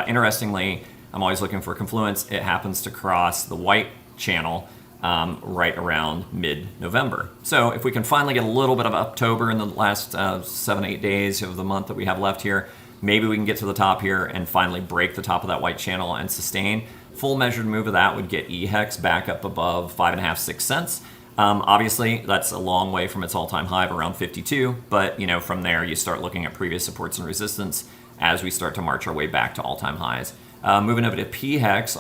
interestingly, I'm always looking for confluence. It happens to cross the white channel right around mid-November. So if we can finally get a little bit of October in the last 7-8 days of the month that we have left here, maybe we can get to the top here and finally break the top of that white channel and sustain. Full measured move of that would get HEX back up above 5.5, 6 cents. Obviously, that's a long way from its all-time high of around 52, but from there you start looking at previous supports and resistance as we start to march our way back to all-time highs. Moving over to PHEX,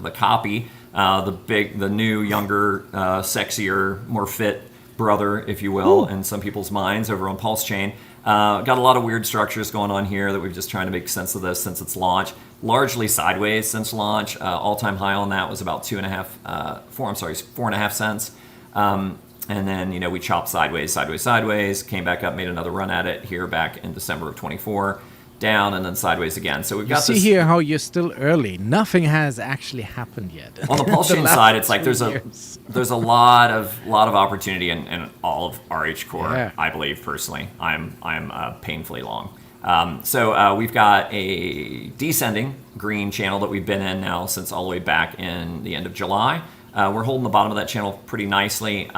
the copy, the new, younger, sexier, more fit brother, if you will, in some people's minds over on Pulsechain. Got a lot of weird structures going on here that we've just trying to make sense of this since its launch. Largely sideways since launch. All-time high on that was about 4.5 cents. And then, we chopped sideways, came back up, made another run at it here back in December of 24, down and then sideways again. So we've got this. See here how you're still early. Nothing has actually happened yet. On the Pulsechain side, it's like there's a lot of opportunity in all of RH Core. Yeah. I believe personally, I'm painfully long. So we've got a descending green channel that we've been in now since all the way back in the end of July. We're holding the bottom of that channel pretty nicely.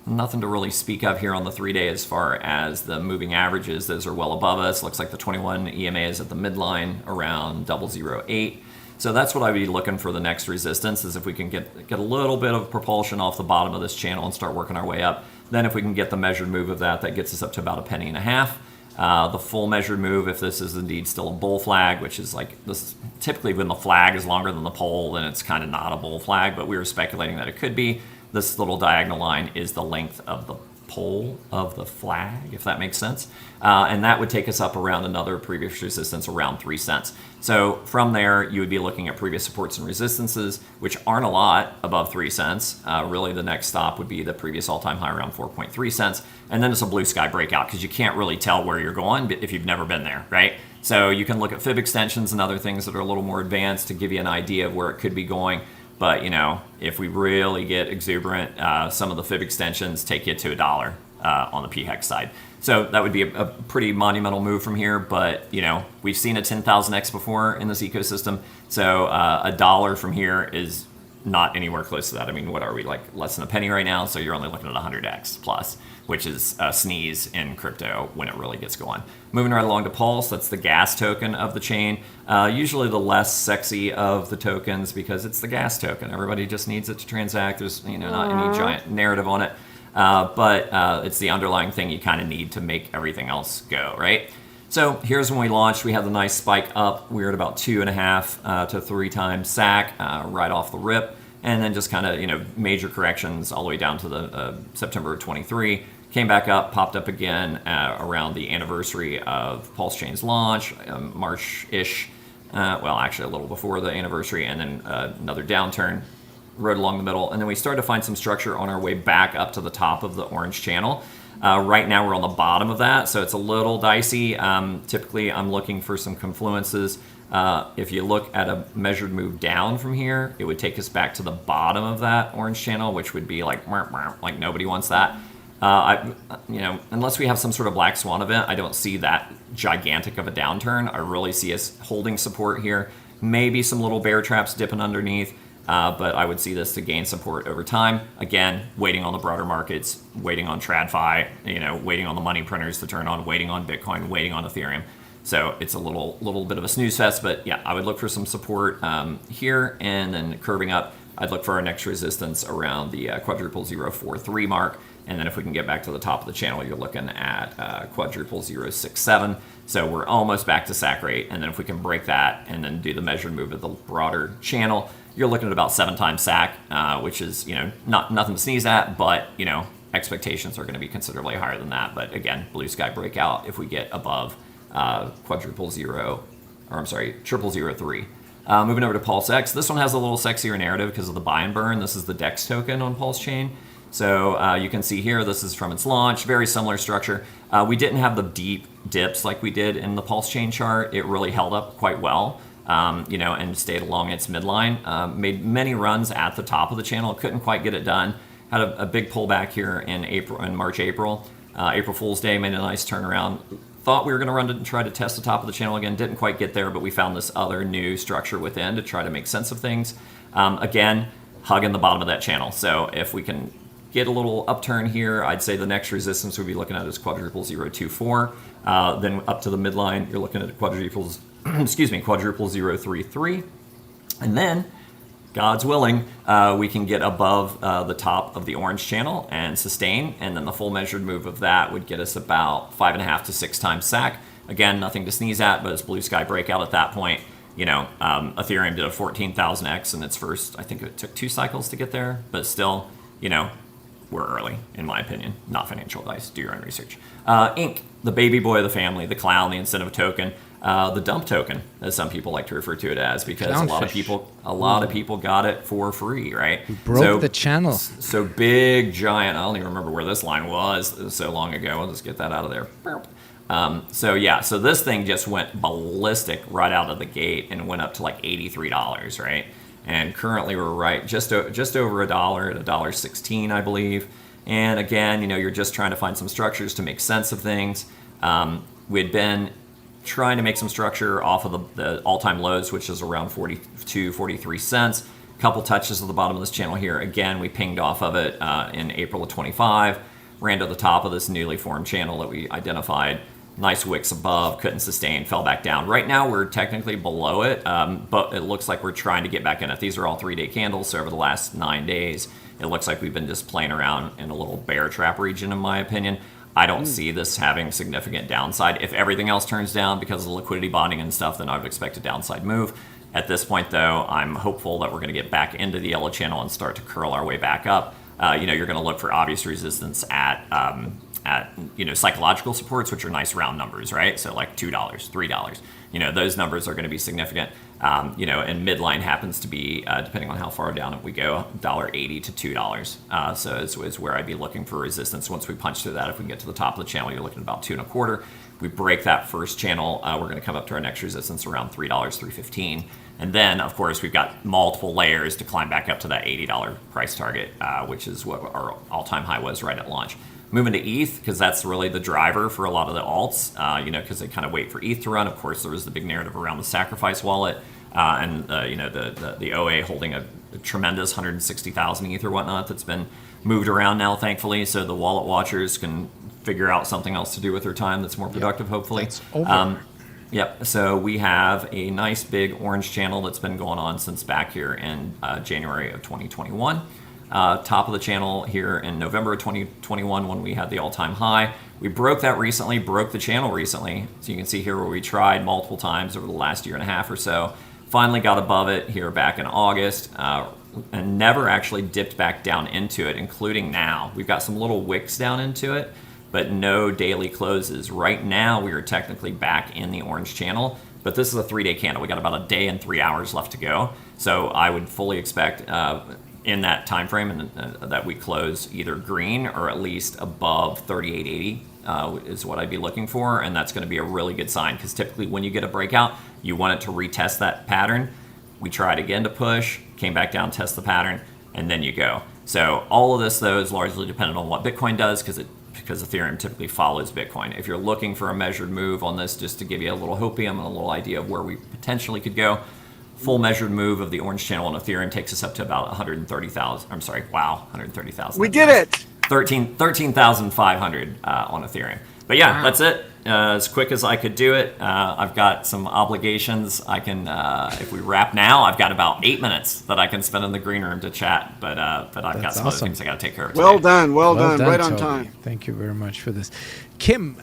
Nothing to really speak of here on the 3-day as far as the moving averages. Those are well above us. Looks like the 21 EMA is at the midline around 0.008. So that's what I'd be looking for the next resistance, is if we can get a little bit of propulsion off the bottom of this channel and start working our way up. Then if we can get the measured move of that gets us up to about 1.50. The full measured move, if this is indeed still a bull flag, which is like this, typically when the flag is longer than the pole, then it's kind of not a bull flag, but we were speculating that it could be. This little diagonal line is the length of the pole of the flag, if that makes sense. And that would take us up around another previous resistance around 3 cents. So from there, you would be looking at previous supports and resistances, which aren't a lot above 3 cents. Really, the next stop would be the previous all-time high around 4.3 cents. And then it's a blue sky breakout because you can't really tell where you're going if you've never been there, right? So you can look at fib extensions and other things that are a little more advanced to give you an idea of where it could be going. But, if we really get exuberant, some of the fib extensions take you to $1 on the PHEX side. So that would be a pretty monumental move from here. But, we've seen a 10,000x before in this ecosystem. So $1 from here is not anywhere close to that. I mean, what are we, like less than a penny right now? So you're only looking at 100x plus, which is a sneeze in crypto when it really gets going. Moving right along to Pulse, that's the gas token of the chain. Usually the less sexy of the tokens because it's the gas token. Everybody just needs it to transact. There's not any giant narrative on it, but it's the underlying thing you kind of need to make everything else go, right? So here's when we launched. We had the nice spike up. We were at about 2.5 to 3 times SAC right off the rip. and then just kind of, major corrections all the way down to the September of 23. Came back up, popped up again around the anniversary of Pulsechain's launch, March-ish. Well, actually a little before the anniversary, and then another downturn, rode along the middle, and then we started to find some structure on our way back up to the top of the orange channel. Right now we're on the bottom of that, so it's a little dicey. Typically I'm looking for some confluences. If you look at a measured move down from here, it would take us back to the bottom of that orange channel, which would be like nobody wants that. Unless we have some sort of black swan event, I don't see that gigantic of a downturn. I really see us holding support here. Maybe some little bear traps dipping underneath, but I would see this to gain support over time. Again, waiting on the broader markets, waiting on TradFi, waiting on the money printers to turn on, waiting on Bitcoin, waiting on Ethereum. So it's a little bit of a snooze fest, but yeah, I would look for some support here, and then curving up, I'd look for our next resistance around the quadruple 043 mark. And then if we can get back to the top of the channel, you're looking at quadruple 067. So we're almost back to sack rate. And then if we can break that and then do the measured move of the broader channel, you're looking at about 7 times sack, which is, nothing to sneeze at, but, expectations are going to be considerably higher than that. But again, blue sky breakout if we get above triple 003. Moving over to PulseX. This one has a little sexier narrative because of the buy and burn. This is the DEX token on Pulsechain. So you can see here, this is from its launch, very similar structure. We didn't have the deep dips like we did in the Pulsechain chart. It really held up quite well, and stayed along its midline. Made many runs at the top of the channel, couldn't quite get it done. Had a big pullback here in March, April. April Fool's Day made a nice turnaround. Thought we were going to try to test the top of the channel again. Didn't quite get there, but we found this other new structure within to try to make sense of things. Again, hugging the bottom of that channel. So if we can get a little upturn here, I'd say the next resistance we'd be looking at is quadruple 024. Then up to the midline, you're looking at quadruple 033. And then, God's willing, we can get above the top of the orange channel and sustain. And then the full measured move of that would get us about 5.5 to 6 times sack. Again, nothing to sneeze at, but it's blue sky breakout at that point. Ethereum did a 14,000x in its first, I think it took 2 cycles to get there, but still, we're early, in my opinion. Not financial advice. Do your own research. Inc., the baby boy of the family, the clown, the incentive token, the dump token, as some people like to refer to it as, because a lot of people got it for free, right? We broke the channel. So big, giant. I don't even remember where this line was. It was so long ago. I'll just get that out of there. So this thing just went ballistic right out of the gate and went up to like $83, right? And currently we're right just over $1 at $1.16, I believe. And again, you're just trying to find some structures to make sense of things. We'd been trying to make some structure off of the all-time lows, which is around 42, 43 cents. Couple touches at the bottom of this channel here. Again, we pinged off of it in April of 25, ran to the top of this newly formed channel that we identified. Nice wicks above, couldn't sustain, fell back down. Right now we're technically below it, but it looks like we're trying to get back in it. These are all 3-day candles, so over the last 9 days, it looks like we've been just playing around in a little bear trap region, in my opinion. I don't see this having significant downside. If everything else turns down because of the liquidity bonding and stuff, then I would expect a downside move. At this point, though, I'm hopeful that we're going to get back into the yellow channel and start to curl our way back up. You're going to look for obvious resistance at psychological supports, which are nice round numbers, right? So like $2, $3. Those numbers are going to be significant. And midline happens to be, depending on how far down we go, $1.80 to $2. So is where I'd be looking for resistance. Once we punch through that, if we can get to the top of the channel, you're looking at about 2.25. We break that first channel, we're going to come up to our next resistance around $3, $3.15. And then, of course, we've got multiple layers to climb back up to that $80 price target, which is what our all-time high was right at launch. Moving to ETH, because that's really the driver for a lot of the alts, because they kind of wait for ETH to run. Of course, there was the big narrative around the sacrifice wallet, and the OA holding a tremendous 160,000 ETH or whatnot that's been moved around now, thankfully, so the wallet watchers can figure out something else to do with their time that's more productive, hopefully. That's over. Yep, so we have a nice big orange channel that's been going on since back here in January of 2021. Top of the channel here in November of 2021 when we had the all-time high. We broke that recently, broke the channel recently. So you can see here where we tried multiple times over the last year and a half or so. Finally got above it here back in August. and never actually dipped back down into it, including now. We've got some little wicks down into it, but no daily closes. Right now, we are technically back in the orange channel, but this is a 3-day candle. We got about a day and 3 hours left to go. So I would fully expect in that time frame that we close either green or at least above 38.80 is what I'd be looking for, and that's going to be a really good sign, because typically when you get a breakout, you want it to retest that pattern. We tried again to push, came back down, test the pattern, and then you go. So all of this, though, is largely dependent on what Bitcoin does, because Ethereum typically follows Bitcoin. If you're looking for a measured move on this, just to give you a little hopium and a little idea of where we potentially could go, full measured move of the orange channel on Ethereum takes us up to about 130,000. I'm sorry, wow, 130,000. We did it. 13,500 on Ethereum. But yeah, that's it. As quick as I could do it. I've got some obligations. I can, if we wrap now, I've got about 8 minutes that I can spend in the green room to chat. But I've got some other things I got to take care of. Well today. done, well done, right on Toby. time. Thank you very much for this, Kim.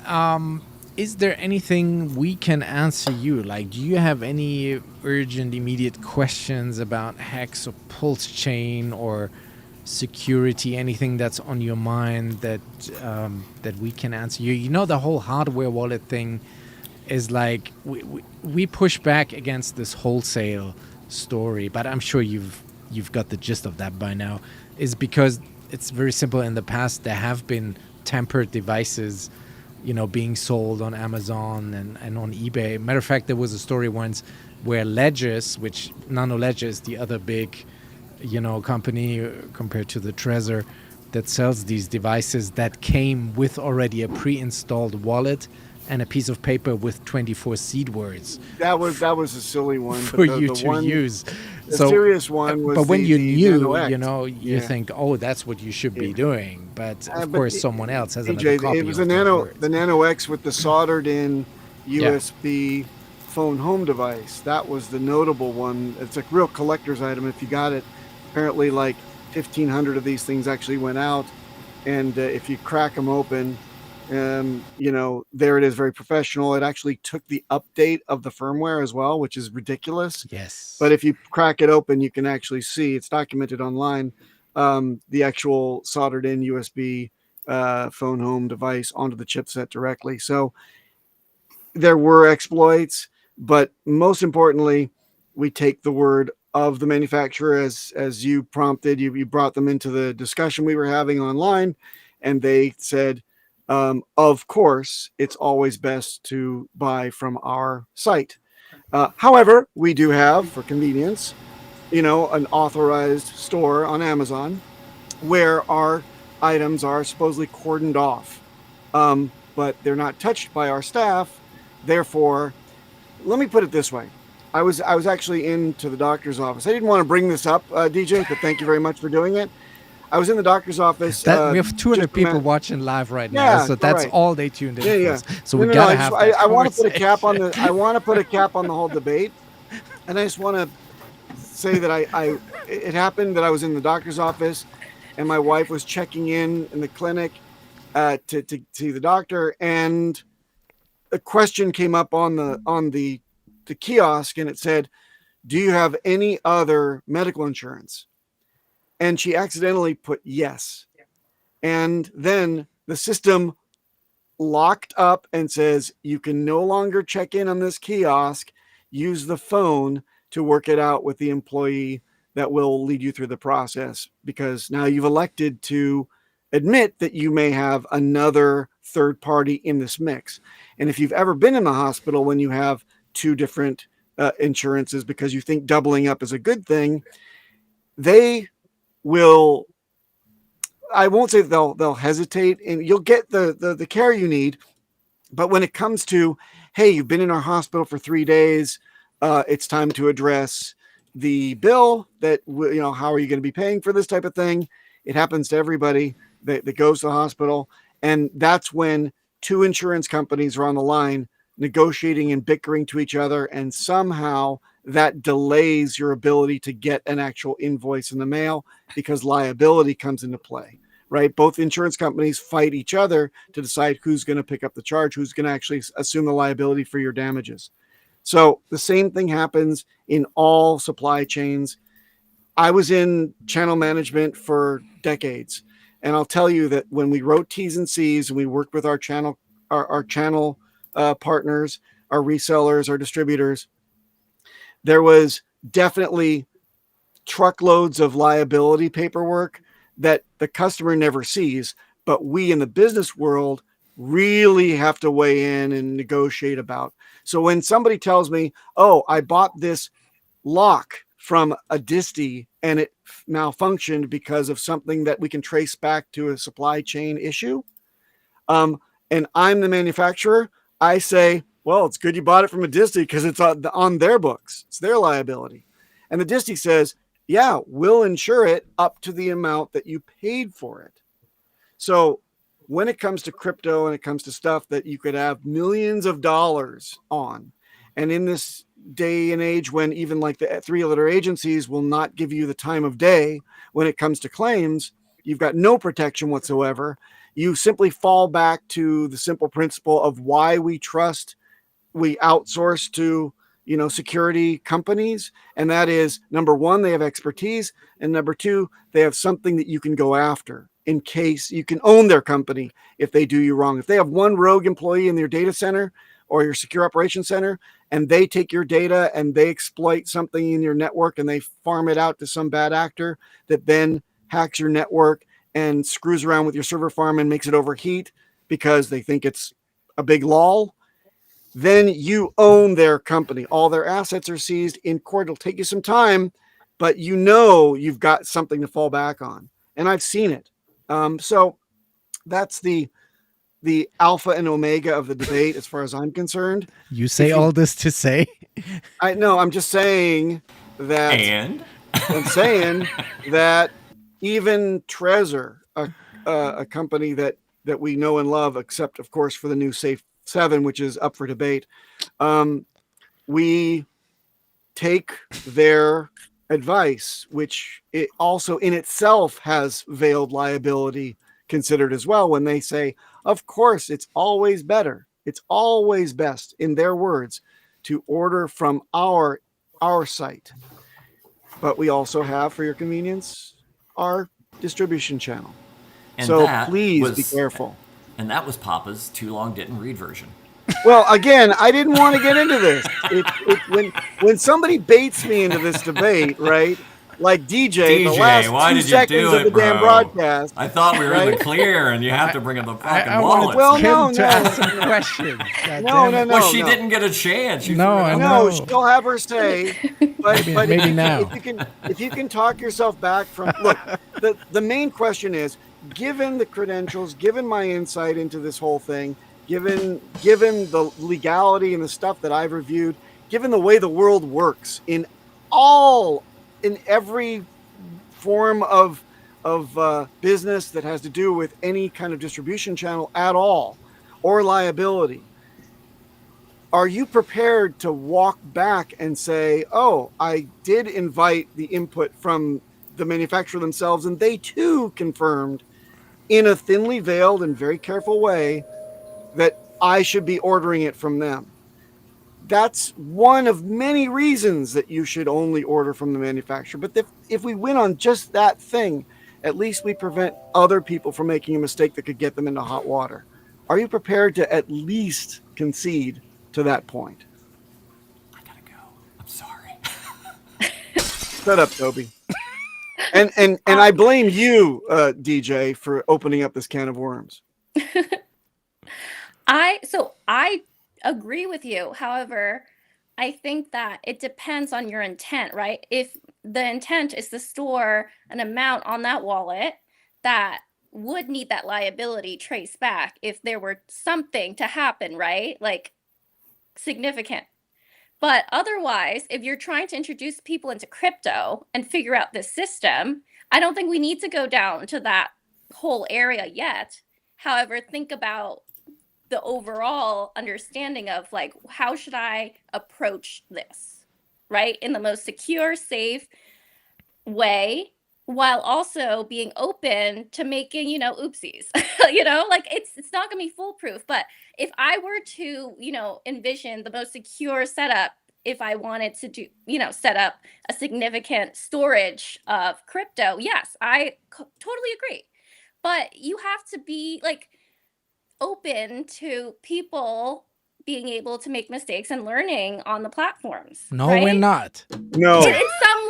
Is there anything we can answer you? Like, do you have any urgent, immediate questions about Hex or Pulsechain or security? Anything that's on your mind that that we can answer you? You know, the whole hardware wallet thing is like we push back against this wholesale story, but I'm sure you've got the gist of that by now. Is because it's very simple. In the past, there have been tampered devices, you know, being sold on Amazon and on eBay. Matter of fact, there was a story once where Ledgers, which Nano Ledger is the other big, you know, company compared to the Trezor that sells these devices, that came with already a pre-installed wallet and a piece of paper with 24 seed words. That was a silly one for you to use. The serious one was but when you knew, Nano X. you know, you think, oh, that's what you should be doing. But of course, someone else has another DJ, copy. it was of the Nano X with the soldered in USB phone home device. That was the notable one. It's a real collector's item if you got it. Apparently, like 1,500 of these things actually went out, and if you crack them open, you know, there it is, very professional. It actually took the update of the firmware as well, which is ridiculous. Yes. But if you crack it open, you can actually see, it's documented online, the actual soldered in USB phone home device onto the chipset directly. So there were exploits, but most importantly, we take the word of the manufacturer as you prompted. You brought them into the discussion we were having online, and they said, of course, it's always best to buy from our site. However, we do have, for convenience, you know, an authorized store on Amazon where our items are supposedly cordoned off, but they're not touched by our staff. Therefore, let me put it this way. I was actually into the doctor's office. I didn't want to bring this up, DJ, but thank you very much for doing it. I was in the doctor's office. We have 200 people watching live right now, so that's all they tuned in for. So we gotta have. I want to put a cap on the. I want to put a cap on the whole debate, and I just want to say that it happened that I was in the doctor's office, and my wife was checking in the clinic to see the doctor, and a question came up on the kiosk, and it said, "Do you have any other medical insurance?" And she accidentally put yes. And then the system locked up and says, you can no longer check in on this kiosk. Use the phone to work it out with the employee that will lead you through the process, because now you've elected to admit that you may have another third party in this mix. And if you've ever been in the hospital when you have two different insurances because you think doubling up is a good thing, they will, I won't say they'll hesitate, and you'll get the care you need. But when it comes to, hey, you've been in our hospital for 3 days, it's time to address the bill that, you know, how are you going to be paying for this type of thing? It happens to everybody that goes to the hospital. And that's when two insurance companies are on the line negotiating and bickering to each other, and somehow that delays your ability to get an actual invoice in the mail because liability comes into play, right? Both insurance companies fight each other to decide who's going to pick up the charge, who's going to actually assume the liability for your damages. So the same thing happens in all supply chains. I was in channel management for decades, and I'll tell you that when we wrote T's and C's and we worked with our channel partners, our resellers, our distributors, there was definitely truckloads of liability paperwork that the customer never sees, but we in the business world really have to weigh in and negotiate about. So when somebody tells me, oh, I bought this lock from a distie and it malfunctioned because of something that we can trace back to a supply chain issue, and I'm the manufacturer, I say, well, it's good you bought it from a distie because it's on their books. It's their liability. And the distie says, yeah, we'll insure it up to the amount that you paid for it. So when it comes to crypto and it comes to stuff that you could have millions of dollars on, and in this day and age when even like the three-letter agencies will not give you the time of day when it comes to claims, you've got no protection whatsoever. You simply fall back to the simple principle of why we outsource to security companies. And that is, number one, they have expertise. And number two, they have something that you can go after in case you can own their company if they do you wrong. If they have one rogue employee in their data center or your secure operations center, and they take your data and they exploit something in your network and they farm it out to some bad actor that then hacks your network and screws around with your server farm and makes it overheat because they think it's a big lol, then you own their company. All their assets are seized in court. It'll take you some time, but you've got something to fall back on. And I've seen it. So that's the alpha and omega of the debate as far as I'm concerned. You say all this to say? I know, I'm just saying that. And? I'm saying that even Trezor, a company that we know and love, except of course for the new Safe 7, which is up for debate, we take their advice, which it also in itself has veiled liability considered as well, when they say, of course, it's always better, it's always best, in their words, to order from our site. But we also have, for your convenience, our distribution channel. And so that please be careful. And that was Papa's Too Long Didn't Read version. Well, again, I didn't want to get into this. When somebody baits me into this debate, right? Like DJ, the last why 2 did you seconds do of the it, bro? damn broadcast. I thought we were in the right? clear, and you have to bring up the fucking I wallet. wanted Well, Kim no, to no. ask some questions. No. Well, she didn't get a chance. No, she'll have her say. But maybe now. If you can talk yourself back from look, the main question is, given the credentials, given my insight into this whole thing, given the legality and the stuff that I've reviewed, given the way the world works in every form of business that has to do with any kind of distribution channel at all, or liability, are you prepared to walk back and say, oh, I did invite the input from the manufacturer themselves, and they too confirmed in a thinly veiled and very careful way that I should be ordering it from them? That's one of many reasons that you should only order from the manufacturer. But if we win on just that thing, at least we prevent other people from making a mistake that could get them into hot water. Are you prepared to at least concede to that point? I gotta go. I'm sorry. Shut up, Toby. And I blame you, DJ, for opening up this can of worms. I agree with you. However, I think that it depends on your intent, right? If the intent is to store an amount on that wallet that would need that liability traced back if there were something to happen, right? Like significant. But otherwise, if you're trying to introduce people into crypto and figure out this system, I don't think we need to go down to that whole area yet. However, think about the overall understanding of like, how should I approach this, right? In the most secure, safe way, while also being open to making, oopsies, like it's not gonna be foolproof. But if I were to, envision the most secure setup if I wanted to do, set up a significant storage of crypto, yes, I totally agree. But you have to be like open to people being able to make mistakes and learning on the platforms. No, right? we're not. No. In some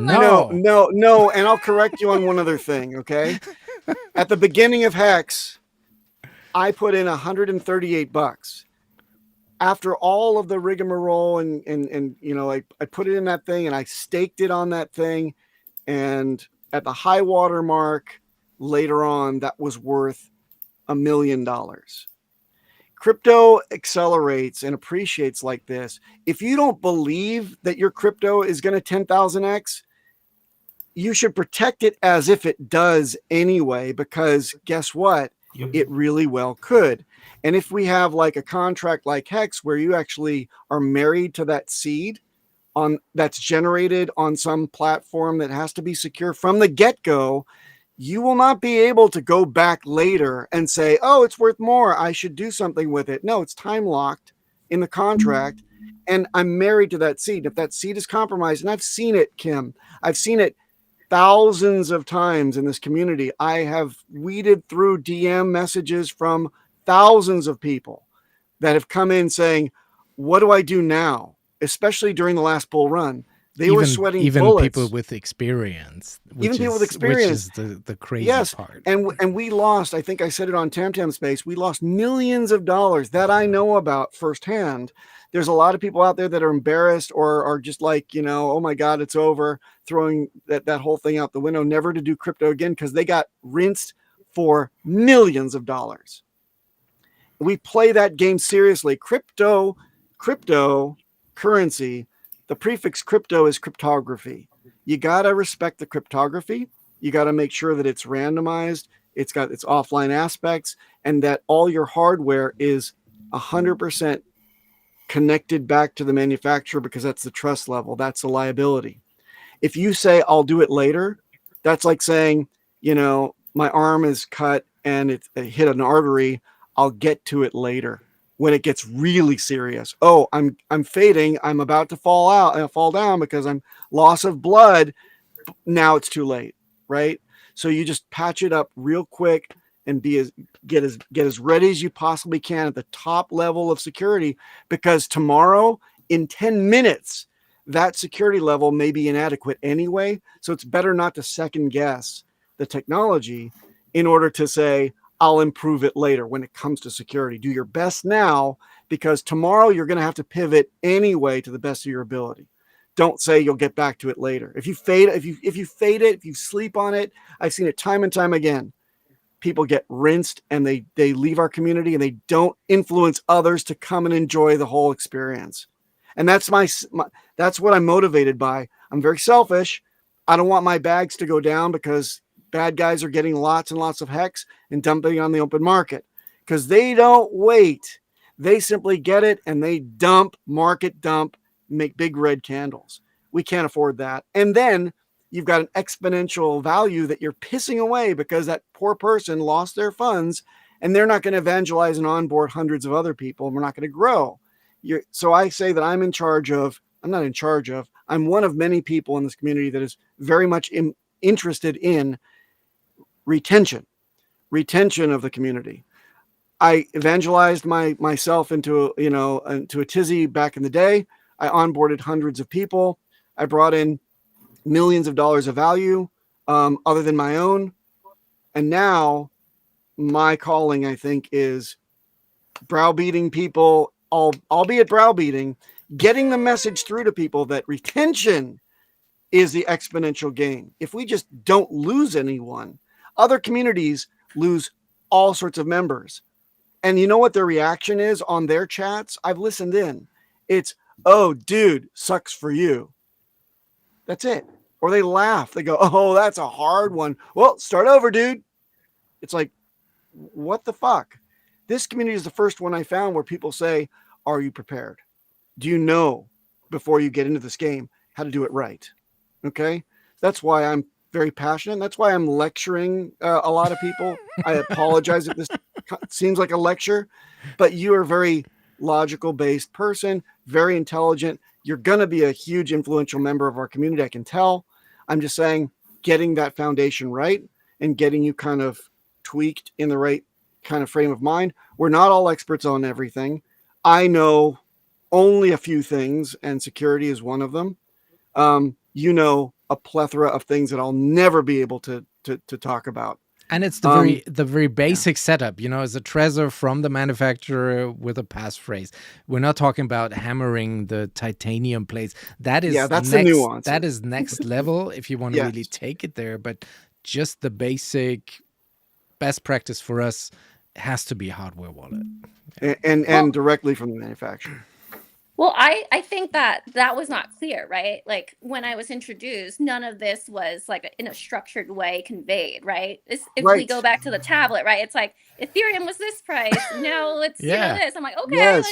level. No. And I'll correct you on one other thing, okay? At the beginning of Hex, I put in $138. After all of the rigmarole and I put it in that thing and I staked it on that thing, and at the high water mark later on, that was worth $1 million. Crypto accelerates and appreciates like this. If you don't believe that your crypto is going to 10,000x, you should protect it as if it does anyway, because guess what? It really well could. And if we have like a contract like Hex, where you actually are married to that seed that's generated on some platform that has to be secure from the get-go, you will not be able to go back later and say, oh, it's worth more, I should do something with it. No, it's time locked in the contract, and I'm married to that seed. If that seed is compromised, and I've seen it, Kim, I've seen it thousands of times in this community. I have weeded through DM messages from thousands of people that have come in saying, what do I do now? Especially during the last bull run. They were sweating bullets. People with experience. Even people with experience. Which is the crazy part. And we lost, I think I said it on Tam Space, we lost millions of dollars that I know about firsthand. There's a lot of people out there that are embarrassed or are just like, oh my God, it's over, throwing that whole thing out the window, never to do crypto again, because they got rinsed for millions of dollars. We play that game seriously. Cryptocurrency, the prefix crypto is cryptography. You got to respect the cryptography. You got to make sure that it's randomized, it's got its offline aspects, and that all your hardware is 100% connected back to the manufacturer, because that's the trust level. That's the liability. If you say, I'll do it later, that's like saying, my arm is cut and it hit an artery, I'll get to it later. When it gets really serious, oh, I'm fading, I'm about to fall down because I'm loss of blood. Now it's too late, right? So you just patch it up real quick and get as ready as you possibly can at the top level of security, because tomorrow in 10 minutes that security level may be inadequate anyway. So it's better not to second guess the technology in order to say, I'll improve it later. When it comes to security, do your best now, because tomorrow you're going to have to pivot anyway to the best of your ability. Don't say you'll get back to it later. If you fade it, if you sleep on it, I've seen it time and time again. People get rinsed and they leave our community and they don't influence others to come and enjoy the whole experience. And that's that's what I'm motivated by. I'm very selfish. I don't want my bags to go down because bad guys are getting lots and lots of Hex and dumping it on the open market, because they don't wait. They simply get it and they market dump, make big red candles. We can't afford that. And then you've got an exponential value that you're pissing away because that poor person lost their funds and they're not going to evangelize and onboard hundreds of other people. And we're not going to grow. So I say that I'm one of many people in this community that is very much interested in retention of the community. I evangelized myself into a tizzy back in the day. I onboarded hundreds of people. I brought in millions of dollars of value, other than my own. And now my calling, I think, is browbeating people, albeit browbeating, getting the message through to people that retention is the exponential gain. If we just don't lose anyone, other communities lose all sorts of members. And you know what their reaction is on their chats? I've listened in. It's, oh, dude, sucks for you. That's it. Or they laugh. They go, oh, that's a hard one. Well, start over, dude. It's like, what the fuck? This community is the first one I found where people say, are you prepared? Do you know before you get into this game how to do it right? Okay. That's why I'm very passionate. That's why I'm lecturing a lot of people. I apologize if this seems like a lecture, but you are very logical based person, very intelligent. You're going to be a huge influential member of our community. I can tell. I'm just saying, getting that foundation right and getting you kind of tweaked in the right kind of frame of mind. We're not all experts on everything. I know only a few things, and security is one of them. You know, a plethora of things that I'll never be able to talk about. And it's the very basic setup, you know, as a Trezor from the manufacturer with a passphrase. We're not talking about hammering the titanium plates. That is that's the nuance. That is next level if you want to really take it there. But just the basic best practice for us has to be a hardware wallet. And directly from the manufacturer. Well, I think that was not clear, right? Like when I was introduced, none of this was like in a structured way conveyed, right? If we go back to the tablet, right? It's like Ethereum was this price, now it's you know this. I'm like, okay,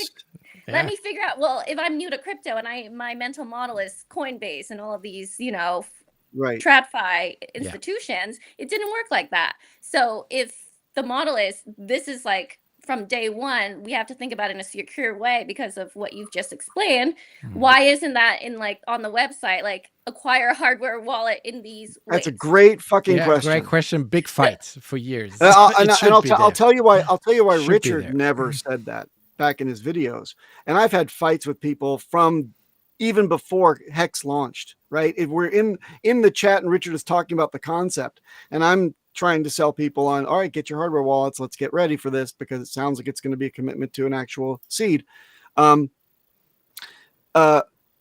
let me figure out. Well, if I'm new to crypto and my mental model is Coinbase and all of these, you know, TradFi institutions, it didn't work like that. So if the model is this is like from day one, we have to think about it in a secure way because of what you've just explained. Why isn't that in like on the website, like acquire a hardware wallet in these ways? That's a great fucking question. Great question. Big fight for years. I'll tell you why Richard never said that back in his videos. And I've had fights with people from even before Hex launched, right? If we're in the chat and Richard is talking about the concept and I'm trying to sell people on, all right, get your hardware wallets. Let's get ready for this because it sounds like it's going to be a commitment to an actual seed.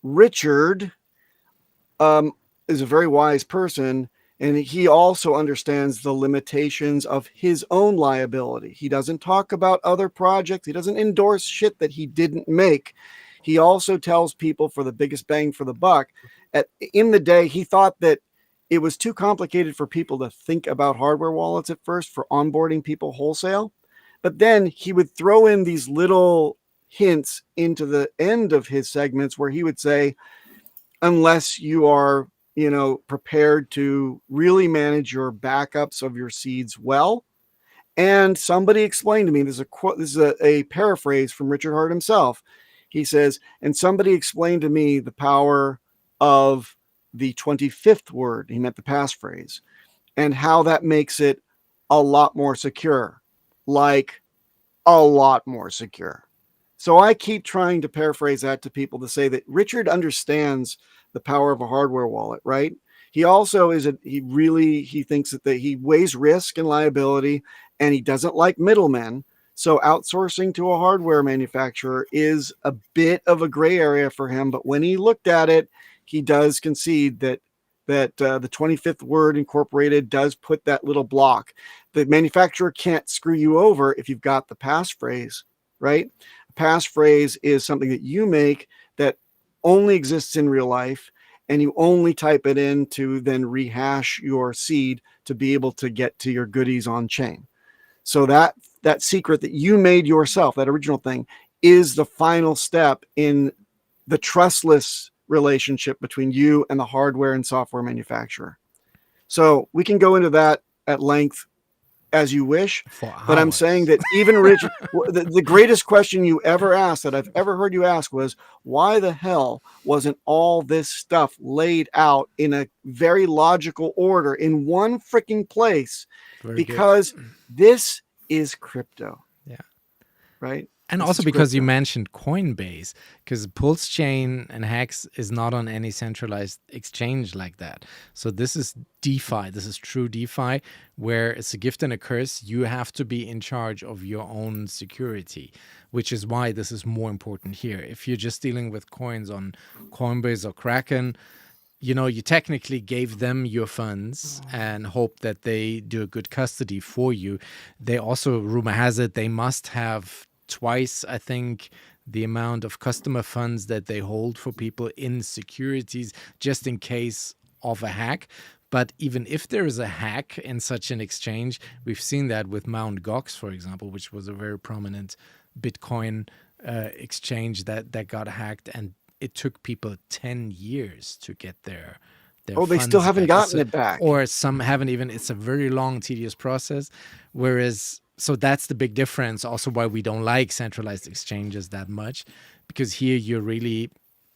Richard is a very wise person, and he also understands the limitations of his own liability. He doesn't talk about other projects. He doesn't endorse shit that he didn't make. He also tells people for the biggest bang for the buck. In the day, he thought that it was too complicated for people to think about hardware wallets at first for onboarding people wholesale. But then he would throw in these little hints into the end of his segments where he would say, unless you are, you know, prepared to really manage your backups of your seeds well. And somebody explained to me, this is a paraphrase from Richard Hart himself. He says, and somebody explained to me the power of the 25th word, he meant the passphrase, and how that makes it a lot more secure, like a lot more secure. So I keep trying to paraphrase that to people to say that Richard understands the power of a hardware wallet, right? He also he thinks that he weighs risk and liability, and he doesn't like middlemen. So outsourcing to a hardware manufacturer is a bit of a gray area for him. But when he looked at it, he does concede that the 25th word incorporated does put that little block. The manufacturer can't screw you over if you've got the passphrase, right? A passphrase is something that you make that only exists in real life, and you only type it in to then rehash your seed to be able to get to your goodies on chain. So that secret that you made yourself, that original thing, is the final step in the trustless relationship between you and the hardware and software manufacturer. So we can go into that at length as you wish, but I'm saying that even Richard, the greatest question you ever asked that I've ever heard you ask was, why the hell wasn't all this stuff laid out in a very logical order in one freaking place? Because this is crypto. Yeah. Right. And also because you mentioned Coinbase, because Pulsechain and Hex is not on any centralized exchange like that. So this is DeFi. This is true DeFi, where it's a gift and a curse. You have to be in charge of your own security, which is why this is more important here. If you're just dealing with coins on Coinbase or Kraken, you know, you technically gave them your funds and hope that they do a good custody for you. They also, rumor has it, they must have twice, I think, the amount of customer funds that they hold for people in securities, just in case of a hack. But even if there is a hack in such an exchange, we've seen that with Mt. Gox, for example, which was a very prominent Bitcoin exchange that got hacked, and it took people 10 years to get their they still haven't gotten it back. Or some haven't even. It's a very long, tedious process. Whereas So that's the big difference. Also, why we don't like centralized exchanges that much, because here you're really,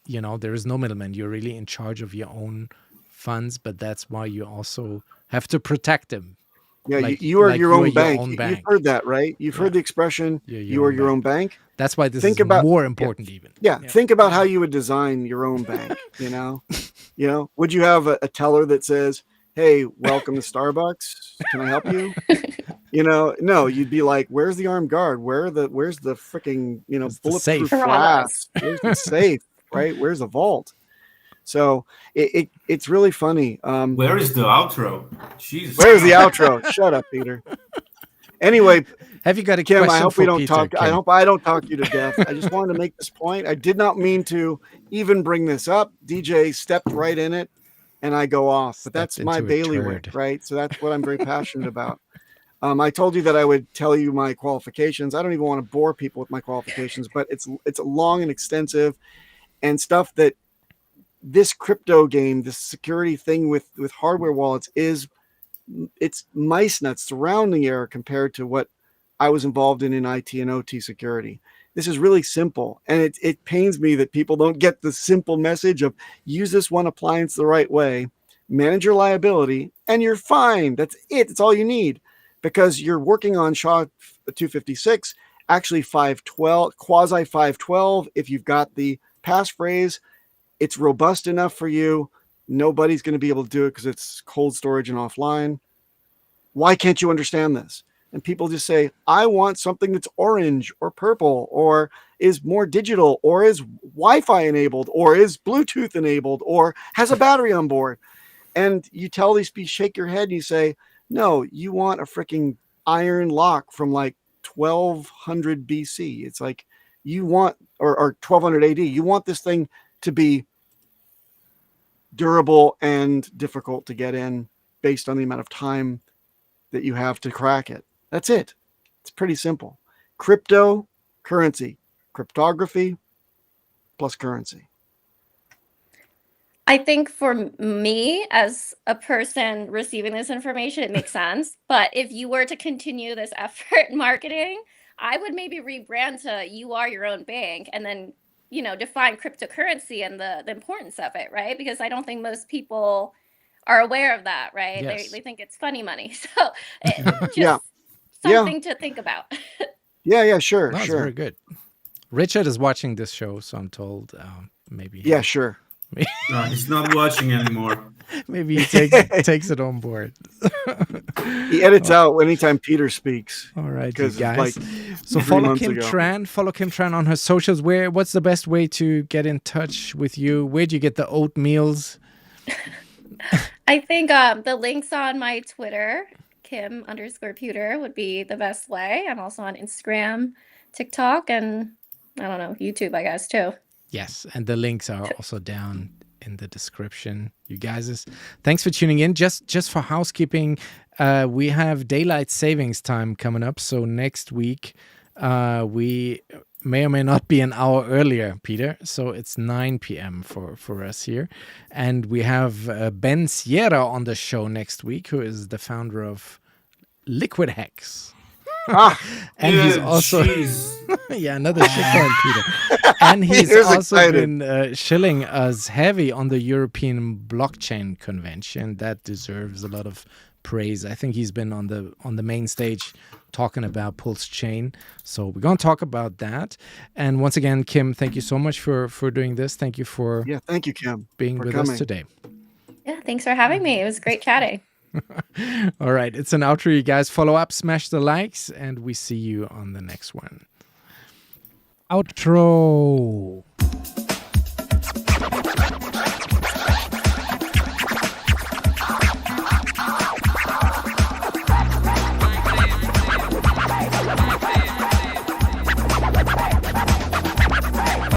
there is no middleman. You're really in charge of your own funds, but that's why you also have to protect them. Yeah, Like- you are like your you own are your bank. own You've bank. heard that, right? You've heard the expression, you are your own bank. That's why this Think is about- more important even. Yeah, think about how you would design your own bank, you know? Would you have a teller that says, "Hey, welcome to Starbucks. Can I help you?" No, you'd be like, "Where's the armed guard? Where's the freaking, bulletproof safe? flask? Where's the safe, right? Where's the vault?" So it's really funny. Where is the outro? Jesus. Where's the outro? Shut up, Peter. Anyway, have you got a Kim? question I hope for we don't Peter, talk. I Kim? hope I don't talk you to death. I just wanted to make this point. I did not mean to even bring this up. DJ stepped right in it, and I go off. But that's my into a bailiwick, turd. right? So that's what I'm very passionate about. I told you that I would tell you my qualifications. I don't even want to bore people with my qualifications, but it's long and extensive, and stuff that this crypto game, this security thing with hardware wallets it's mice nuts surrounding error compared to what I was involved in IT and OT security. This is really simple, and it pains me that people don't get the simple message of use this one appliance the right way, manage your liability, and you're fine. That's it. That's all you need, because you're working on SHA 256, actually 512, quasi 512. If you've got the passphrase, it's robust enough for you. Nobody's going to be able to do it because it's cold storage and offline. Why can't you understand this? And people just say, I want something that's orange or purple or is more digital or is Wi-Fi enabled or is Bluetooth enabled or has a battery on board. And you tell these people, shake your head and you say, no, you want a freaking iron lock from like 1200 BC. It's like you want, or 1200 AD, you want this thing to be durable and difficult to get in based on the amount of time that you have to crack it. That's it. It's pretty simple. Cryptocurrency, cryptography plus currency. I think for me, as a person receiving this information, it makes sense. But if you were to continue this effort in marketing, I would maybe rebrand to you are your own bank and then, define cryptocurrency and the importance of it, right? Because I don't think most people are aware of that, right? Yes. They think it's funny money. So just Yeah. something to think about. Yeah, sure, That's sure. very good. Richard is watching this show, so I'm told maybe. Yeah, sure. No, he's not watching anymore. Maybe he takes it on board. He edits out anytime Peter speaks. All right, you because guys. like So 3 follow months Kim ago. Tran. Follow Kim Tran on her socials. What's the best way to get in touch with you? Where do you get the oatmeals? I think the links on my Twitter, Kim_Pewter, would be the best way. I'm also on Instagram, TikTok, and I don't know, YouTube, I guess, too. Yes, and the links are also down in the description. You guys, thanks for tuning in. Just for housekeeping, we have daylight savings time coming up. So next week, we may or may not be an hour earlier, Peter. So it's 9 p.m. for us here. And we have Ben Sierra on the show next week, who is the founder of Liquid Hex. And he's also another shitcoin, Peter. And he's also been shilling us heavy on the European blockchain convention. That deserves a lot of praise. I think he's been on the main stage talking about Pulsechain. So we're going to talk about that. And once again, Kim, thank you so much for doing this. Thank you for thank you, Kim, being with us today. Yeah, thanks for having me. It was great chatting. All right, it's an outro, you guys. Follow up, smash the likes, and we see you on the next one. Outro.